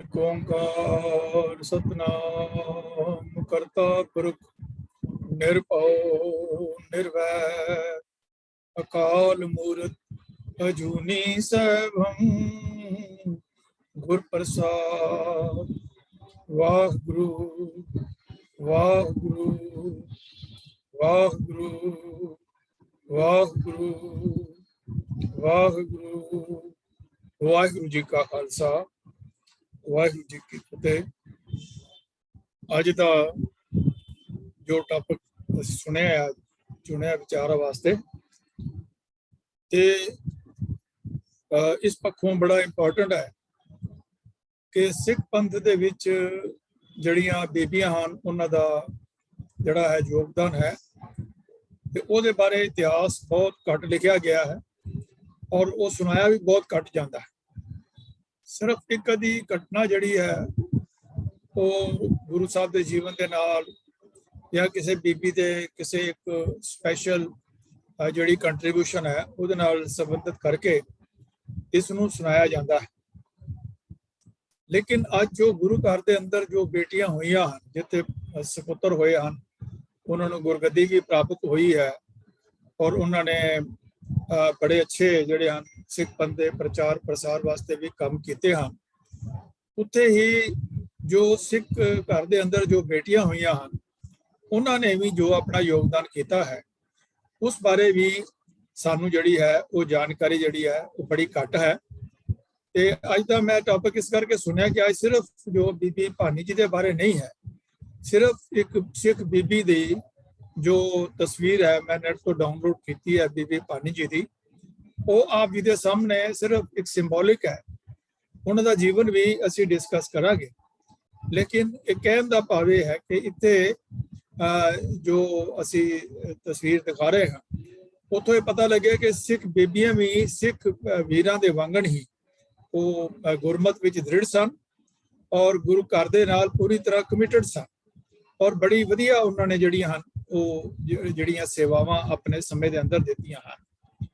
एक ओंकार सतनाम करता पुरख निरभउ निर्वैर अकाल मूरत अजूनी सैभम गुर प्रसाद वाहगुरु वाहगुरु वाहगुरु वाहगुरु वाहगुरु। वाहिगुरु जी का खालसा वाहिगुरु जी की फतेह। अज का जो टॉपिक सुनिया चुनिया विचार वास्ते ते इस पक्षों बड़ा इंपॉर्टेंट है कि सिख पंथ दे विच जड़ियां बीबियां हैं उन्हां दा जड़ा है योगदान है ते ओहदे बारे इतिहास बहुत घट लिखा गया है और वो सुनाया भी बहुत घट जाता है। सिर्फ एक अधी घटना जड़ी है वो गुरु साहब के जीवन के नाल या किसी बीबी के किसी एक स्पैशल जड़ी कंट्रीब्यूशन है उहदे नाल संबंधित करके इसनूं सुनाया जाता है। लेकिन अज जो गुरु घर के अंदर जो बेटियां हुई हैं जिथे सपुत्र होए हैं उन्होंने गुरगद्दी भी प्राप्त हुई है और उन्होंने बड़े अच्छे जड़े हैं सिख पंथ के प्रचार प्रसार वास्ते भी काम किए हैं। उत्थे ही जो सिख घर के अंदर जो बेटियां हुई हैं उन्होंने भी जो अपना योगदान किया है उस बारे भी सानू जड़ी है वो जानकारी जड़ी है वो बड़ी घट है। ते अज का मैं टॉपिक इस करके सुनिया कि आज सिर्फ जो बीबी भानी जी के बारे नहीं है, सिर्फ एक सिख बीबी दी जो तस्वीर है मैं नेट तो डाउनलोड की है बीबी भानी जी की, वो आप जी के सामने सिर्फ एक सिंबॉलिक है। उन्होंने जीवन भी असी डिस्कस करांगे। लेकिन एक कहने का भाव यह है कि इत्थे जो असी तस्वीर दिखा रहे हैं उतो ये पता लगे कि सिख बीबियां भी सिख वीरां दे वांगण ही वो गुरमत विच दृढ़ सन और गुरु घर दे नाल पूरी तरह कमिटेड सन और बड़ी वधिया उन्होंने जड़ियां हन वो जड़ियां सेवावां अपने समय के अंदर दित्तियां हन।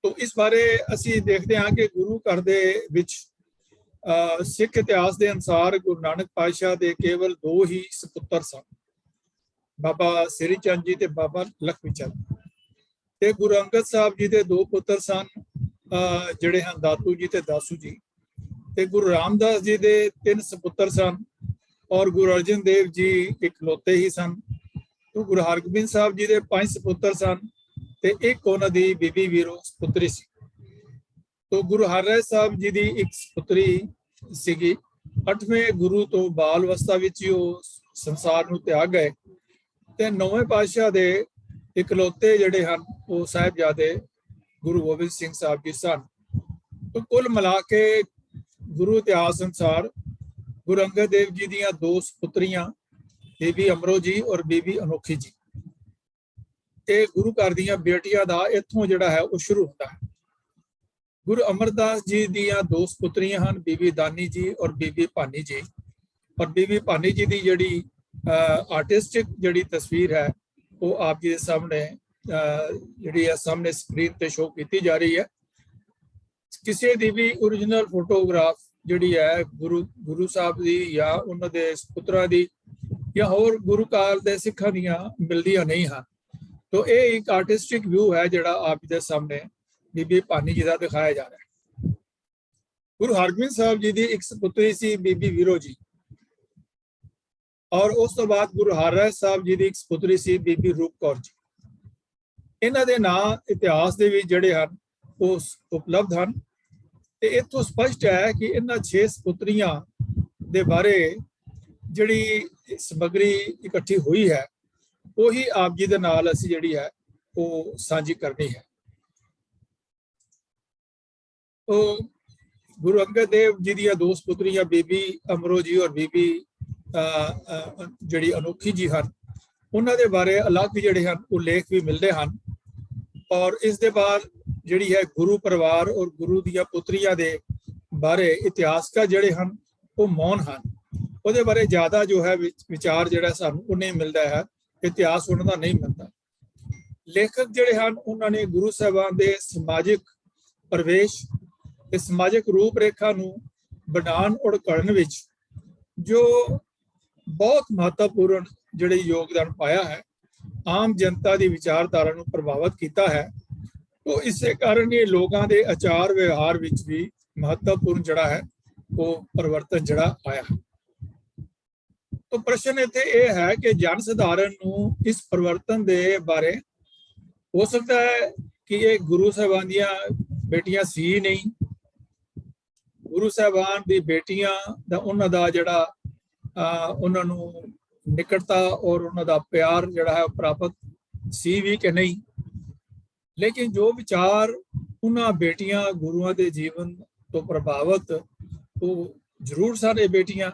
तो इस बारे असी देखते हैं कि गुरु घर दे विच सिख इतिहास के अनुसार गुरु नानक पातशाह के केवल दो ही सपुत्र सन, बाबा श्री चंद जी ते बाबा लखमी चंद। ते गुरु अंगद साहब जी के दो पुत्र सन जड़े हैं दातू जी ते दासू जी। ते गुरु रामदास जी के 3 सपुत्र सन और गुरु अर्जन देव जी इकलौते ही सन। तो गुरु हरगोबिंद साहब जी के 5 सपुत्र सन ते एक उन्हां दी बीबी वीरो पुत्री सी। तो गुरु हरराय साहब जी की एक पुत्री सीगी। 8वें गुरु तो बाल अवस्था विच ही वो संसार नूं त्याग गए ते 9वें पातशाह दे इकलौते जड़े हैं वो साहिबजादे गुरु गोबिंद सिंह साहब जी सन। तो कुल मिला के गुरु इतिहास अनुसार गुरु अंगद देव जी दियां 2 पुत्रियां बीबी अमरो जी और बीबी अनोखी जी। ये गुरु घर दियां बेटियां दा इत्थों जिहड़ा है वो शुरू होता है। गुरु अमरदास जी दियां 2 पुत्रियां हैं बीबी दानी जी और बीबी भानी जी। और बीबी भानी जी की जिहड़ी आर्टिस्टिक जिहड़ी तस्वीर है वो आप जी के सामने जिहड़ी है सामने स्क्रीन पे शो की जा रही है। किसी की भी ओरिजिनल फोटोग्राफ जिहड़ी है गुरु साहब की या उन्होंने पुत्रा की या होर गुरु काल के सिखां दियां मिलदियां नहीं हैं। तो ये एक आर्टिस्टिक व्यू है जिहड़ा आप जी के सामने बीबी भानी जी का दिखाया जा रहा है। गुरु हरगोबिंद साहब जी की एक पुत्री सी बीबी वीरो जी और उस तो बाद गुरु हरराय साहब जी की एक पुत्री सी बीबी रूप कौर जी। इन्हां दे नाम इतिहास दे विच जिहड़े हन वो उपलब्ध हैं। ते इत्थों स्पष्ट है कि इन्हां 6 पुत्रियां दे बारे जिहड़ी समग्री इकट्ठी हुई है वही आप जी दे नाल असीं जिहड़ी है वो सांझी करनी है। तो गुरु अंगद देव जी दियां 2 पुत्रियां बीबी अमरो जी और बीबी जिहड़ी अनोखी जी हैं उन्हां दे बारे अलग जिहड़े हैं उल्लेख भी मिलते हैं। और इस दे बाद जिहड़ी है गुरु परिवार और गुरु दियां पुत्रियां दे बारे इतिहासकार जिहड़े हैं वो मौन हैं। उहदे बारे ज़्यादा जो है विचार जिहड़ा सानूं वो नहीं मिलता है, इतिहास उन्हां दा नहीं मिलता। लेखक जिहड़े हैं उन्होंने गुरु साहिबान दे समाजिक प्रवेश ते समाजिक रूप रेखा नूं ਬਣਾਉਣ ਉੜਕਣ ਵਿੱਚ ਜੋ ਬਹੁਤ ਮਹੱਤਵਪੂਰਨ ਜਿਹੜੇ ਯੋਗਦਾਨ ਪਾਇਆ ਹੈ, ਆਮ ਜਨਤਾ ਦੀ ਵਿਚਾਰਧਾਰਾ ਨੂੰ ਪ੍ਰਭਾਵਿਤ ਕੀਤਾ ਹੈ। तो इसे कारण ये लोगों के आचार व्यवहार विच भी महत्वपूर्ण जड़ा है वो परिवर्तन जड़ा आया। तो प्रश्न इत्थे ये है कि जन साधारण नूं इस परिवर्तन के बारे हो सकता है कि ये गुरु साहबान दियां बेटियां सी नहीं, गुरु साहबान दी बेटियां दा उन्हां दा जड़ा उन्हां नूं निकटता और उन्हां दा प्यार जड़ा है प्राप्त सी भी कि नहीं। लेकिन जो विचार उन्हां बेटियां गुरुआं दे जीवन तो प्रभावित तो जरूर सारे बेटियां,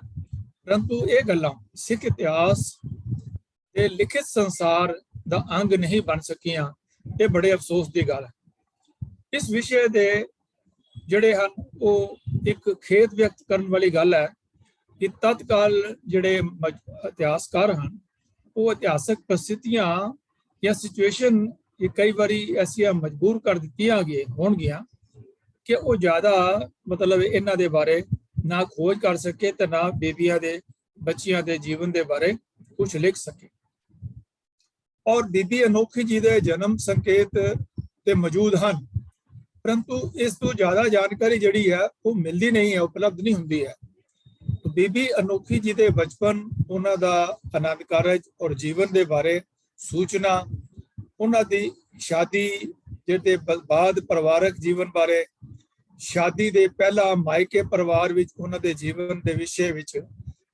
परंतु ये गल्लां सिख इतिहास के लिखित संसार दा अंग नहीं बन सकियां। ये बड़े अफसोस की गल है। इस विषय दे जड़े हन वो एक खेद व्यक्त करने वाली गल है कि तत्काल जड़े इतिहासकार हैं वो इतिहासक परिस्थितियां या सिचुएशन कि कई बारी ऐसिया मजबूर कर दित्तियां होणगियां कि वो ज़्यादा मतलब इन्हां दे बारे ना खोज कर सके तो ना बेबियां दे बच्चियां दे जीवन दे बारे कुछ लिख सके। और बीबी अनोखी जी दे जन्म संकेत ते मौजूद हैं, परंतु इस तो ज़्यादा जानकारी जिहड़ी है वो मिलती नहीं है, उपलब्ध नहीं होंदी है। तो बीबी अनोखी जी दे बचपन, उन्हां दा आनंद कारज और जीवन दे बारे सूचना, उन्हां दी शादी जिहदे बाद परिवारक जीवन बारे, शादी दे पहला मायके परिवार विच उन्हां दे जीवन दे विषय विच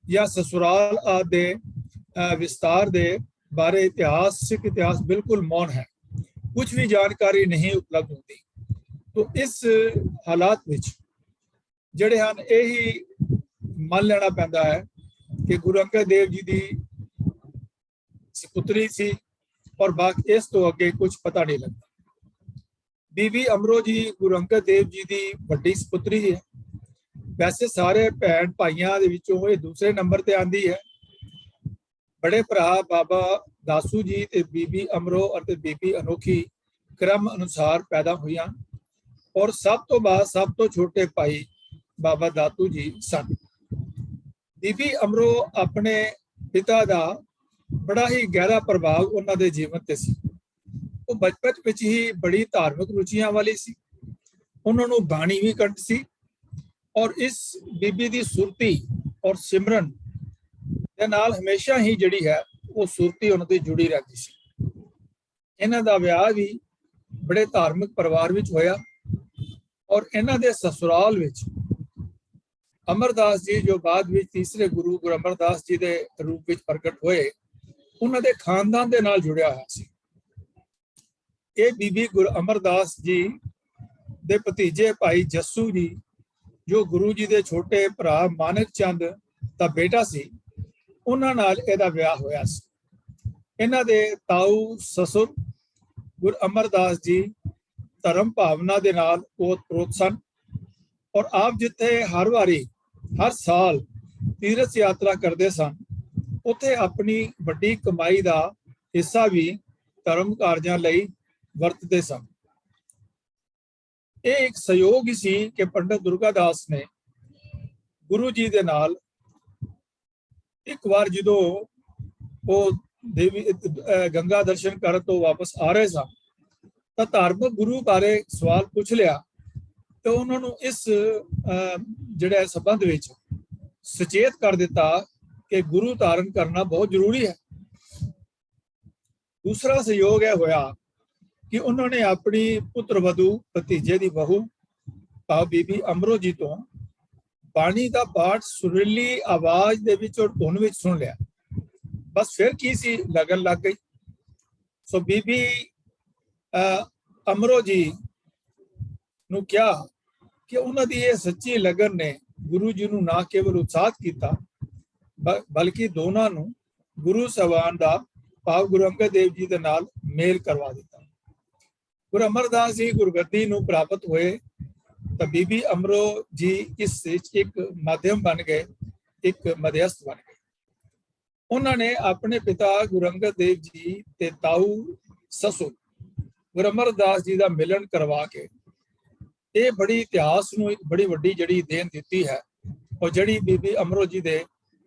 या ससुराल आदि दे विस्तार दे बारे सिख इतिहास बिल्कुल मौन है, कुछ भी जानकारी नहीं उपलब्ध होती। तो इस हालात विच जिहड़े हन यही मान लेना पैंदा है कि गुरु अंगद देव जी दी सुपुत्री सी और बाकी इस तो अगे कुछ पता नहीं लगता। बीबी अमरो जी गुरु अंगद देव जी की वड्डी सुपुत्री है। वैसे सारे भैन भाइयों के विचों ये दूसरे नंबर पर आती है। बड़े भरा बाबा दासू जी ते बीबी अमरो और बीबी अनोखी क्रम अनुसार पैदा हुई और सब तो बाद सब तो छोटे भाई बाबा दातू जी सन। बीबी अमरो अपने पिता का बड़ा ही गहरा प्रभाव उन्होंने जीवन ते सी। वो बचपन में ही बड़ी धार्मिक रुचियां वाली सी, उन्होंने बाणी भी कंठ सी और इस बीबी की सुरती और सिमरन दे नाल हमेशा ही जिहड़ी है वो सुरती उन्होंने जुड़ी रहती सी। इन्हां दा विआह भी बड़े धार्मिक परिवार विच होया और इन्हां दे ससुराल विच अमरदास जी जो बाद में तीसरे गुरु अमरदास जी के रूप में प्रगट हुए, उन्होंने खानदान के नाल जुड़िया हुआ सी। ये बीबी गुरु अमरदास जी दे भतीजे भाई जस्सू जी जो गुरु जी के छोटे भरा मानक चंद का बेटा सी, उन्हां नाल इहदा विआह होया सी। इन्हां दे ताऊ ससुर गुरु अमरदास जी धर्म भावना के नाल ओत-प्रोत सन और आप जिथे हर वारी हर साल तीर्थ यात्रा करते सन, उत्थे अपनी वड्डी कमाई का हिस्सा भी धर्म कारजां लई वरतते सन। ये एक सहयोग ही सी कि पंडित दुर्गादास ने गुरु जी दे नाल एक बार जदों वो देवी गंगा दर्शन कर तो वापस आ रहे सन तो धार्मिक गुरु बारे सवाल पूछ लिया, तो उन्होंने इस जिहड़े संबंध विच सचेत कर दिता कि गुरु धारण करना बहुत जरूरी है। दूसरा सहयोग यह होया कि उन्होंने अपनी पुत्र वधू भतीजे की बहू भाव बीबी अमरो जी तो बाणी का पाठ सुरीली आवाज दे विच और धुन विच सुन लिया। बस फिर की सी लगन लग गई। सो बीबी अमरो जी नूं क्या कि उन्होंने ये सच्ची लगन ने गुरु जी नूं ना केवल उत्साहित किया बल्कि दोनों नूं गुरु साहबान दा भाव गुरु अंगद देव जी दे नाल मेल करवा दिता। गुरु अमरदास जी गुरगद्दी नूं प्राप्त हुए तो बीबी अमरो जी इस एक माध्यम बन गए, एक मध्यस्थ बन गए। उन्होंने अपने पिता गुरु अंगद देव जी ते ताऊ ससुर गुरु अमरदास जी का मिलन करवा के ये बड़ी इतिहास नूं एक बड़ी वड्डी जड़ी देन दिती है और जिहड़ी बीबी अमरो जी दे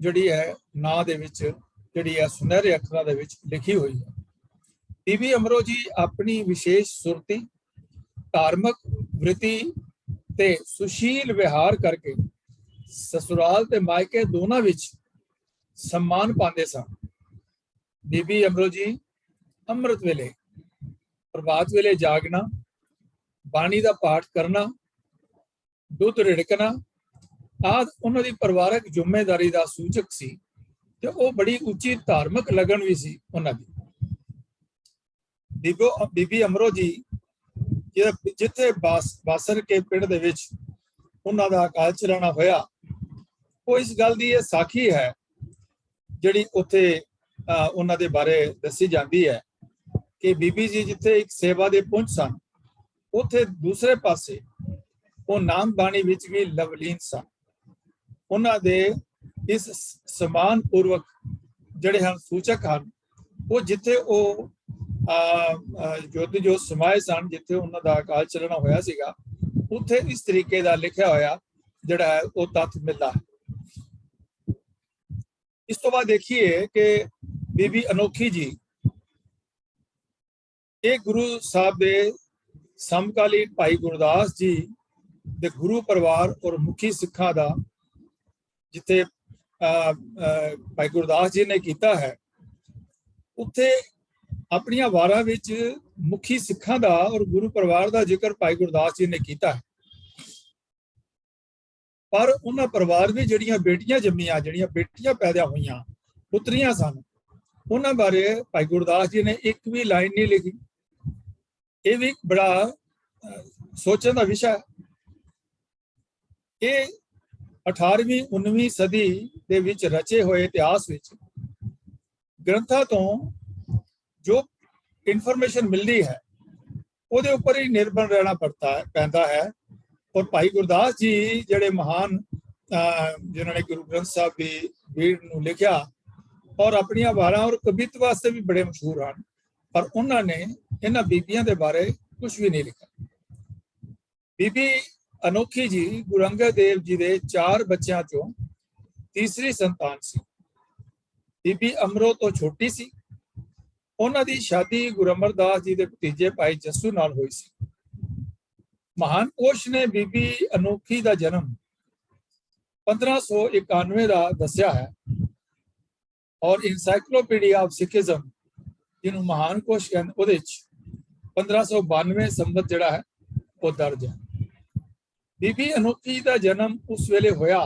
जिहड़ी है नां दे विच जिहड़ी है सुनहरे अखरां दे विच लिखी हुई है। बीबी अमरो जी अपनी विशेष सुरती, धार्मिक वृत्ति ते सुशील विहार करके ससुराल ते मायके दोनों विच सम्मान पाते सन। बीबी अमरो जी अमृत वेले, प्रभात वेले जागना, बाणी का पाठ करना, दुध रिड़कना आदि उन्होंने परिवारक जिम्मेदारी का सूचक सी ते वो बड़ी उच्ची धार्मिक लगन भी सी उन्हां दी। बीबी अमरो जी जिथे बासर के पिंड दे विच उन्हां दा अकाल चलाना होया, वो इस गल दी साखी है जिहड़ी उत्थे उन्हां दे बारे दसी जाती है कि बीबी जी जिथे एक सेवा दे पुंज सन, उत्थे दूसरे पासे वो नाम बाणी विच भी लवलीन सन। उन्हां दे इस समान पूर्वक जिहड़े हन सूचक हन, वो जिथे वो ज्योति जो समाए सन, जिथे उन्हां दा अकाल चलना होया सीगा, उत्थे इस तरीके दा लिखिया होया जिहड़ा है वो तत्थ मिलदा है। इस तो बाद देखिए कि बीबी अनोखी जी ये गुरु साहब दे समकालीन भाई गुरदास जी दे गुरु परिवार और मुखी सिखा दा जिथे भाई गुरदास जी ने किया है, उत्थे अपनिया वारा विच मुखी सिखा दा और गुरु परिवार का जिक्र भाई गुरदास जी ने किया है। पर उन्होंने परिवार भी जड़ियां बेटियां जम्मियां, जड़ियां बेटियां पैदा हुई पुत्रियां सन, उन्होंने बारे भाई गुरदास जी ने एक भी लाइन नहीं लिखी। ये भी बड़ा सोचने का विषय है। ये 18वीं 19वीं सदी दे विच रचे हुए इतिहास विच ग्रंथां तो जो इनफॉर्मेशन मिलती है उसदे उपर ही निर्भर रहना पैंदा है। और भाई गुरदास जी जिहड़े महान जिन्होंने गुरु ग्रंथ साहब की भीड़ नूं लिखिया और अपनी वारां और कवित वास्ते भी बड़े मशहूर हैं, पर उन्होंने इन्हां बीबियां दे बारे कुछ भी नहीं लिखा। बीबी अनोखी जी गुरु अंगद देव जी दे 4 बच्चों चों तीसरी संतान सी। बीबी अमरो तो छोटी सी। उन्हां दी शादी गुरु अमरदास जी दे भतीजे भाई जस्सू नाल हुई सी। महान कोश ने बीबी अनोखी का जन्म 1591 का दसिया है और इनसाइक्लोपीडिया ऑफ सिखिज्म जिन्होंने महान कोश कहते 1592 संबत जड़ा है वो दर्ज है। बीबी अनोखी का जन्म उस वेले होया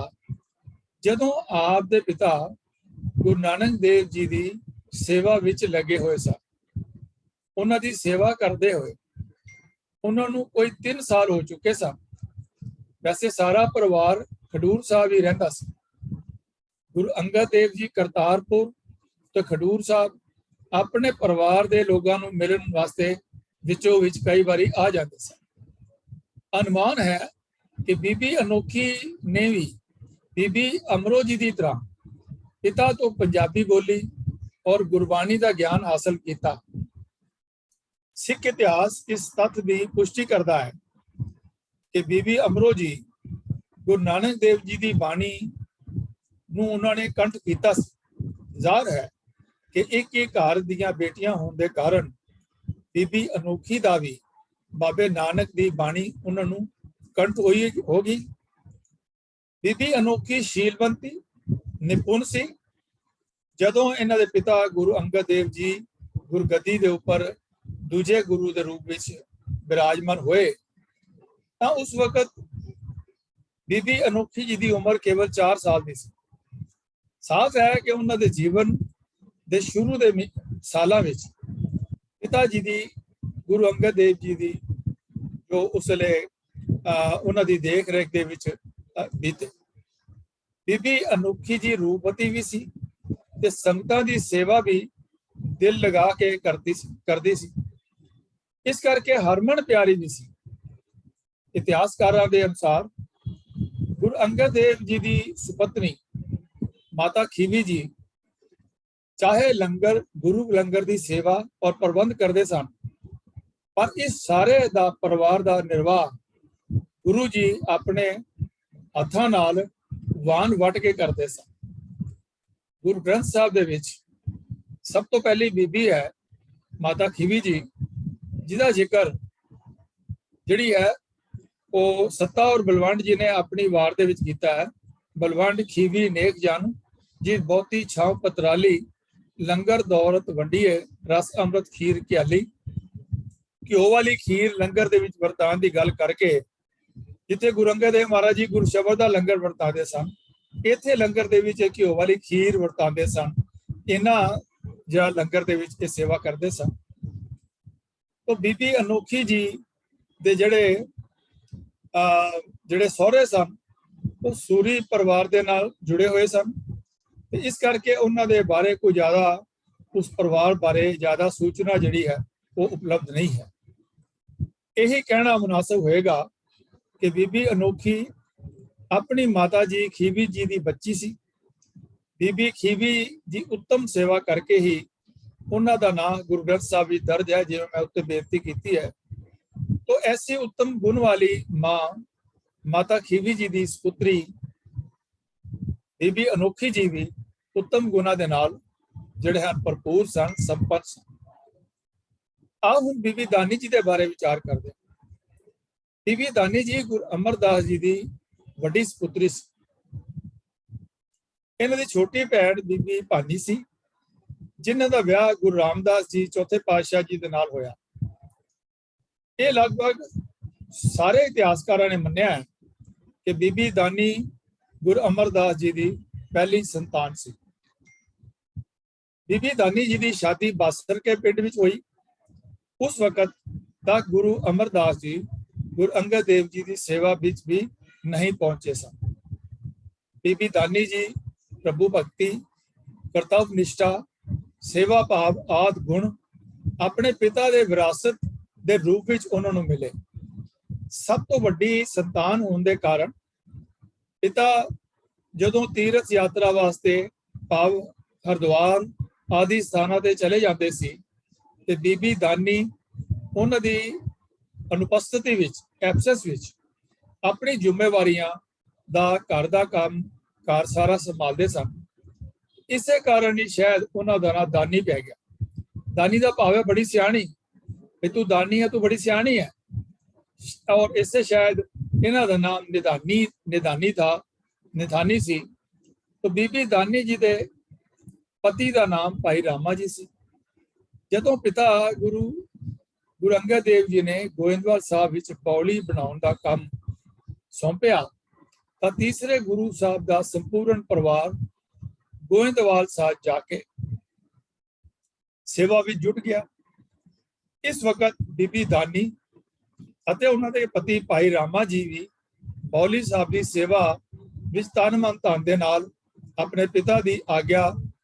जदों आप दे पिता गुरु नानक देव जी की सेवा विच लगे हुए सन। उन्हां दी सेवा करते हुए उन्होंने कोई 3 साल हो चुके सन। वैसे सारा परिवार खडूर साहब ही रहिंदा सी। गुरु अंगद देव जी करतारपुर तो खडूर साहब अपने परिवार के लोगों को मिलने वास्ते विचों विच कई बारी आ जाते सन। अनुमान है कि बीबी अनोखी ने भी बीबी अमरो जी की तरह पिता तो पंजाबी बोली और गुरबाणी का ज्ञान हासिल किया। सिख इतिहास इस तथ्य की पुष्टि करता है कि बीबी अमरो जी गुरु नानक देव जी की बाणी नूं उन्होंने कंठ किया। जाहिर है कि एक घर दियां बेटियां होने के कारण बीबी अनोखी का भी बाबे नानक की बाणी उन्होंने कंठ होगी। बीबी अनोखी शीलवंती निपुण सी। जदों इन्हां दे पिता गुरु अंगद देव जी गुरगद्दी के उपर दूजे गुरु के रूप में विराजमान हुए तो उस वक्त बीबी अनोखी जी की उम्र केवल 4 साल की सी। साफ है कि उन्होंने जीवन के शुरू के सालों में पिता जी की गुरु अंगद देव जी की जो उसले उन्होंने देख रेख के बीते। बीबी अनोखी जी रूपवती भी सी ते संगतां की सेवा भी दिल लगा के करती सी। इस करके हरमन प्यारी भी सी। इतिहासकारों के अनुसार गुरु अंगद देव जी की सुपत्नी माता खीवी जी चाहे लंगर गुरु लंगर की सेवा और प्रबंध करते सन, पर इस सारे दा परिवार का निर्वाह गुरु जी अपने हत्थां नाल ਵਾਨ ਵਟ ਕੇ ਕਰਦੇ ਸਨ। ਗੁਰੂ ਗ੍ਰੰਥ ਸਾਹਿਬ ਦੇ ਵਿੱਚ ਸਭ ਤੋਂ ਪਹਿਲੀ ਬੀਬੀ ਹੈ ਮਾਤਾ ਖੀਵੀ ਜੀ, ਜਿਹਦਾ ਜ਼ਿਕਰ ਜਿਹੜੀ ਹੈ ਉਹ ਸੱਤਾ ਔਰ ਬਲਵੰਡ ਜੀ ਨੇ ਆਪਣੀ ਵਾਰ ਦੇ ਵਿੱਚ ਕੀਤਾ ਹੈ। ਬਲਵੰਡ ਖੀਵੀ ਨੇਕ ਜਨ ਜੀ ਬਹੁਤੀ ਛਾਂ ਪਤਰਾਲੀ, ਲੰਗਰ ਦੌਲਤ ਵੰਡੀਏ ਰਸ ਅੰਮ੍ਰਿਤ ਖੀਰ ਘਿਆਲੀ। ਘਿਓ ਵਾਲੀ ਖੀਰ ਲੰਗਰ ਦੇ ਵਿੱਚ ਵਰਤਾਉਣ ਦੀ ਗੱਲ ਕਰਕੇ, ਜਿੱਥੇ ਗੁਰੂ ਅੰਗਦ ਦੇਵ ਮਹਾਰਾਜ ਜੀ ਗੁਰਸ਼ਬਦ ਦਾ ਲੰਗਰ ਵਰਤਾਉਂਦੇ ਸਨ, ਇੱਥੇ ਲੰਗਰ ਦੇ ਵਿੱਚ ਘਿਓ ਵਾਲੀ ਖੀਰ ਵਰਤਾਉਂਦੇ ਸਨ। ਇਹਨਾਂ ਜਾਂ ਲੰਗਰ ਦੇ ਵਿੱਚ ਇਹ ਸੇਵਾ ਕਰਦੇ ਸਨ। ਤਾਂ ਬੀਬੀ ਅਨੋਖੀ ਜੀ ਦੇ ਜਿਹੜੇ ਸਹੁਰੇ ਸਨ ਉਹ ਸੂਰੀ ਪਰਿਵਾਰ ਦੇ ਨਾਲ ਜੁੜੇ ਹੋਏ ਸਨ, ਤੇ ਇਸ ਕਰਕੇ ਉਹਨਾਂ ਦੇ ਬਾਰੇ ਕੋਈ ਜ਼ਿਆਦਾ, ਉਸ ਪਰਿਵਾਰ ਬਾਰੇ ਜ਼ਿਆਦਾ ਸੂਚਨਾ ਜਿਹੜੀ ਹੈ ਉਹ ਉਪਲਬਧ ਨਹੀਂ ਹੈ। ਇਹੀ ਕਹਿਣਾ ਮੁਨਾਸਬ ਹੋਏਗਾ ਕਿ ਬੀਬੀ ਅਨੋਖੀ ਆਪਣੀ ਮਾਤਾ ਜੀ ਖੀਵੀ ਜੀ ਦੀ ਬੱਚੀ ਸੀ। ਬੀਬੀ ਖੀਵੀ ਦੀ ਉੱਤਮ ਸੇਵਾ ਕਰਕੇ ਹੀ ਉਹਨਾਂ ਦਾ ਨਾਂ ਗੁਰੂ ਗ੍ਰੰਥ ਸਾਹਿਬ ਵਿੱਚ ਦਰਜ ਹੈ, ਜਿਵੇਂ ਮੈਂ ਉੱਤੇ ਬੇਨਤੀ ਕੀਤੀ ਹੈ। तो ऐसी उत्तम गुण वाली मां माता खीवी जी दी पुत्री बीबी अनोखी जी भी उत्तम गुणा दे नाल जिहड़े हन भरपूर सन, संपन्न सन। आओ हुण बीबी दानी जी दे बारे विचार करदे हां। बीबी दानी जी गुरु अमरदास जी दी वड्डी सुपुत्री सी। इन्हां दी छोटी भैण बीबी भानी सी, जिन्हां दा विआह गुरु रामदास जी चौथे पातशाह जी दे नाल होया। ये लगभग सारे इतिहासकारों ने मन्निया है कि बीबी दानी गुरु अमरदास जी की पहली संतान सी। बीबी दानी जी की शादी बासर के पिंड विच हुई। उस वक्त तक गुरु अमरदास जी गुरु अंगद देव जी की सेवा विच भी नहीं पहुंचे सन। बीबी दानी जी प्रभु भक्ति, कर्तव्य निष्ठा, सेवा भाव आदि गुण अपने पिता के विरासत ਦੇ ਰੂਪ ਵਿੱਚ ਉਹਨਾਂ ਨੂੰ ਮਿਲੇ। ਸਭ ਤੋਂ ਵੱਡੀ ਸੰਤਾਨ ਹੋਣ ਦੇ ਕਾਰਨ ਪਿਤਾ ਜਦੋਂ ਤੀਰਥ ਯਾਤਰਾ ਵਾਸਤੇ ਭਾਵ ਹਰਿਦੁਆਰ ਆਦਿ ਸਥਾਨਾਂ ਤੇ ਚਲੇ ਜਾਂਦੇ ਸੀ, ਤੇ ਬੀਬੀ ਦਾਨੀ ਉਹਨਾਂ ਦੀ ਅਨੁਪਸਥਿਤੀ ਵਿੱਚ, ਐਬਸੈਂਸ ਵਿੱਚ ਆਪਣੀ ਜ਼ਿੰਮੇਵਾਰੀਆਂ ਦਾ ਘਰ ਦਾ ਕੰਮ ਕਾਰ ਸਾਰਾ ਸੰਭਾਲਦੇ ਸਨ। ਇਸੇ ਕਾਰਨ ਹੀ ਸ਼ਾਇਦ ਉਹਨਾਂ ਦਾ ਨਾਂ ਦਾਨੀ ਪੈ ਗਿਆ। ਦਾਨੀ ਦਾ ਭਾਵ ਹੈ ਬੜੀ ਸਿਆਣੀ, तू दानी है, तू बड़ी सियाणी है। और इससे शायद इन्हां दा नाम निधानी सी। तो बीबी दानी जी दे पति का नाम भाई रामा जी सी। जदों पिता गुरु अंगद देव जी ने गोविंदवाल साहब विच पौली बनाउण दा काम सौंपिया, तां तीसरे गुरु साहब का संपूर्ण परिवार गोविंदवाल साहब जाके सेवा विच जुट गया। इस वक्त बीबी दानी ਅਤੇ ਉਹਨਾਂ ਦੇ ਪਤੀ ਭਾਈ ਰਾਮਾ ਜੀ ਵੀ ਬੌਲੀ ਸਾਹਿਬ ਦੀ ਸੇਵਾ ਵਿੱਚ ਤਨ ਮਨ ਧਨ ਦੇ ਨਾਲ ਆਪਣੇ ਪਿਤਾ ਦੀ ਆਗਿਆ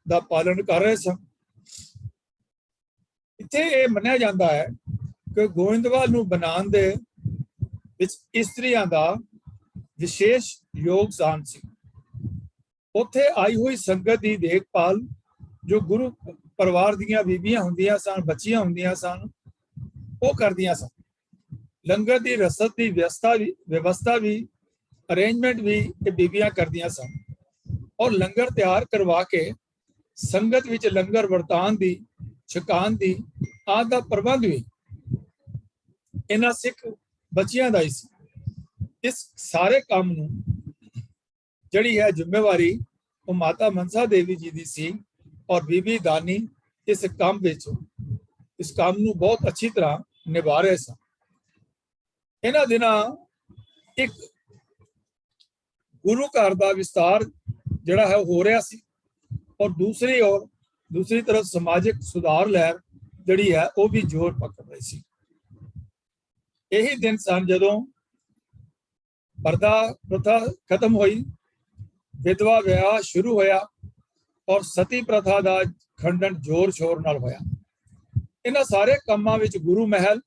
ਦਾ ਪਾਲਣ ਕਰ ਰਹੇ ਸਨ। ਇੱਥੇ ਇਹ ਮੰਨਿਆ ਜਾਂਦਾ ਹੈ ਕਿ ਗੋਇੰਦਵਾਲ ਨੂੰ ਬਣਾਉਣ ਦੇ ਵਿੱਚ ਇਸਤਰੀਆਂ ਦਾ ਵਿਸ਼ੇਸ਼ ਯੋਗਦਾਨ ਸੀ। ਉੱਥੇ ਆਈ ਹੋਈ ਸੰਗਤ ਦੀ ਦੇਖਭਾਲ ਜੋ ਗੁਰੂ ਪਰਿਵਾਰ ਦੀਆਂ ਬੀਬੀਆਂ ਹੁੰਦੀਆਂ ਸਨ, ਬੱਚੀਆਂ ਹੁੰਦੀਆਂ ਸਨ, ਉਹ ਕਰਦੀਆਂ ਸਨ। ਲੰਗਰ ਦੀ ਰਸਦ ਦੀ ਵਿਵਸਥਾ ਵੀ ਅਰੇਂਜਮੈਂਟ ਵੀ ਇਹ ਬੀਬੀਆਂ ਕਰਦੀਆਂ ਸਨ, ਔਰ ਲੰਗਰ ਤਿਆਰ ਕਰਵਾ ਕੇ ਸੰਗਤ ਵਿੱਚ ਲੰਗਰ ਵਰਤਾਉਣ ਦੀ, ਛਕਾਉਣ ਦੀ ਆਦਿ ਦਾ ਪ੍ਰਬੰਧ ਵੀ ਇਹਨਾਂ ਸਿੱਖ ਬੱਚੀਆਂ ਦਾ ਹੀ ਸੀ। ਇਸ ਸਾਰੇ ਕੰਮ ਨੂੰ ਜਿਹੜੀ ਹੈ ਜ਼ਿੰਮੇਵਾਰੀ ਉਹ ਮਾਤਾ ਮਨਸਾ ਦੇਵੀ ਜੀ ਦੀ ਸੀ, ਔਰ ਬੀਬੀ ਦਾਨੀ ਇਸ ਕੰਮ ਵਿੱਚ ਇਸ ਕੰਮ ਨੂੰ ਬਹੁਤ ਅੱਛੀ ਤਰ੍ਹਾਂ ਨਿਭਾ ਰਹੇ ਸਨ। ਇਹਨਾਂ ਦਿਨਾਂ ਇੱਕ ਗੁਰੂ ਘਰ ਦਾ ਵਿਸਤਾਰ ਜਿਹੜਾ ਹੈ ਹੋ ਰਿਹਾ ਸੀ, ਔਰ ਦੂਸਰੀ ਤਰਫ ਸਮਾਜਿਕ ਸੁਧਾਰ ਲਹਿਰ ਜਿਹੜੀ ਹੈ ਉਹ ਵੀ ਜ਼ੋਰ ਪਕੜ ਰਹੀ ਸੀ। ਇਹੀ ਦਿਨ ਸਨ ਜਦੋਂ ਪਰਦਾ ਪ੍ਰਥਾ ਖਤਮ ਹੋਈ, ਵਿਧਵਾ ਵਿਆਹ ਸ਼ੁਰੂ ਹੋਇਆ, ਔਰ ਸਤੀ ਪ੍ਰਥਾ ਦਾ ਖੰਡਨ ਜ਼ੋਰ ਸ਼ੋਰ ਨਾਲ ਹੋਇਆ। ਇਹਨਾਂ ਸਾਰੇ ਕੰਮਾਂ ਵਿੱਚ ਗੁਰੂ ਮਹਿਲ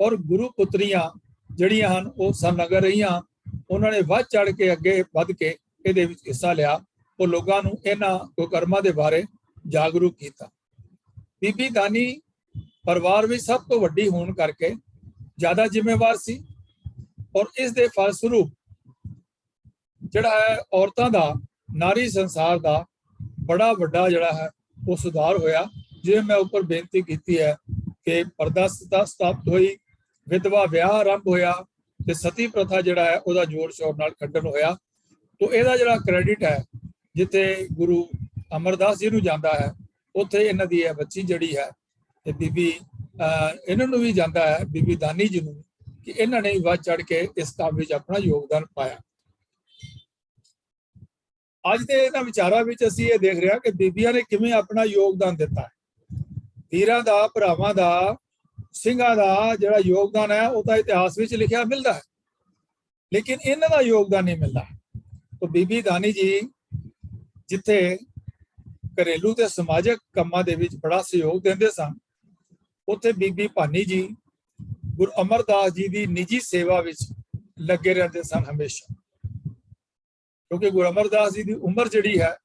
ਔਰ ਗੁਰੂ ਪੁੱਤਰੀਆਂ ਜਿਹੜੀਆਂ ਹਨ ਉਹ ਸੰਲਗਨ ਰਹੀਆਂ। ਉਹਨਾਂ ਨੇ ਵੱਧ ਚੜ ਕੇ ਅੱਗੇ ਵੱਧ ਕੇ ਇਹਦੇ ਵਿੱਚ ਹਿੱਸਾ ਲਿਆ, ਉਹ ਲੋਕਾਂ ਨੂੰ ਇਹਨਾਂ ਕੁਕਰਮਾਂ ਦੇ ਬਾਰੇ ਜਾਗਰੂਕ ਕੀਤਾ। ਬੀਬੀ ਦਾਨੀ ਪਰਿਵਾਰ ਵਿੱਚ ਸਭ ਤੋਂ ਵੱਡੀ ਹੋਣ ਕਰਕੇ ਜ਼ਿਆਦਾ ਜ਼ਿੰਮੇਵਾਰ ਸੀ, ਔਰ ਇਸ ਦੇ ਫਲਸਰੂਪ ਜਿਹੜਾ ਹੈ ਔਰਤਾਂ ਦਾ, ਨਾਰੀ ਸੰਸਾਰ ਦਾ ਬੜਾ ਵੱਡਾ ਜਿਹੜਾ ਹੈ ਉਹ ਸੁਧਾਰ ਹੋਇਆ। ਜਿਵੇਂ ਮੈਂ ਉੱਪਰ ਬੇਨਤੀ ਕੀਤੀ ਹੈ ਕਿ ਪਰਦਾ ਸਥਾਪਿਤ ਹੋਈ, ਵਿਧਵਾ ਵਿਆਹ ਆਰੰਭ ਹੋਇਆ ਤੇ ਸਤੀ ਪ੍ਰਥਾ ਜਿਹੜਾ ਹੈ ਉਹਦਾ ਜੋਰ ਸ਼ੋਰ ਨਾਲ ਖੰਡਨ ਹੋਇਆ। ਤੋ ਇਹਦਾ ਜਿਹੜਾ ਕ੍ਰੈਡਿਟ ਹੈ ਜਿੱਥੇ ਗੁਰੂ ਅਮਰਦਾਸ ਜੀ ਨੂੰ ਜਾਂਦਾ ਹੈ, ਉੱਥੇ ਇਹਨਾਂ ਦੀ ਇਹ ਬੱਚੀ ਜਿਹੜੀ ਹੈ ਤੇ ਬੀਬੀ ਇਹਨਾਂ ਨੂੰ ਵੀ ਜਾਂਦਾ ਹੈ, ਬੀਬੀ ਦਾਨੀ ਜੀ ਨੂੰ, ਕਿ ਇਹਨਾਂ ਨੇ ਵੱਧ ਚੜ ਕੇ ਇਸ ਕੰਮ ਵਿੱਚ ਆਪਣਾ ਯੋਗਦਾਨ ਪਾਇਆ। ਅੱਜ ਦੇ ਇਹਨਾਂ ਵਿਚਾਰਾਂ ਵਿੱਚ ਅਸੀਂ ਇਹ ਦੇਖ ਰਹੇ ਹਾਂ ਕਿ ਬੀਬੀਆਂ ਨੇ ਕਿਵੇਂ ਆਪਣਾ ਯੋਗਦਾਨ ਦਿੱਤਾ ਹੈ। ਵੀਰਾਂ ਦਾ, ਭਰਾਵਾਂ ਦਾ, ਸਿੰਘਾਂ ਦਾ ਜਿਹੜਾ ਯੋਗਦਾਨ ਹੈ ਉਹ ਤਾਂ ਇਤਿਹਾਸ ਵਿੱਚ ਲਿਖਿਆ ਮਿਲਦਾ ਹੈ, ਲੇਕਿਨ ਇਹਨਾਂ ਦਾ ਯੋਗਦਾਨ ਨਹੀਂ ਮਿਲਦਾ। ਤਾਂ ਬੀਬੀ ਦਾਨੀ ਜੀ ਜਿੱਥੇ ਘਰੇਲੂ ਤੇ ਸਮਾਜਿਕ ਕੰਮਾਂ ਦੇ ਵਿੱਚ ਬੜਾ ਸਹਿਯੋਗ ਦਿੰਦੇ ਸਨ, ਉੱਥੇ ਬੀਬੀ ਭਾਨੀ ਜੀ ਗੁਰੂ ਅਮਰਦਾਸ ਜੀ ਦੀ ਨਿੱਜੀ ਸੇਵਾ ਵਿੱਚ ਲੱਗੇ ਰਹਿੰਦੇ ਸਨ ਹਮੇਸ਼ਾ, ਕਿਉਂਕਿ ਗੁਰੂ ਅਮਰਦਾਸ ਜੀ ਦੀ ਉਮਰ ਜਿਹੜੀ ਹੈ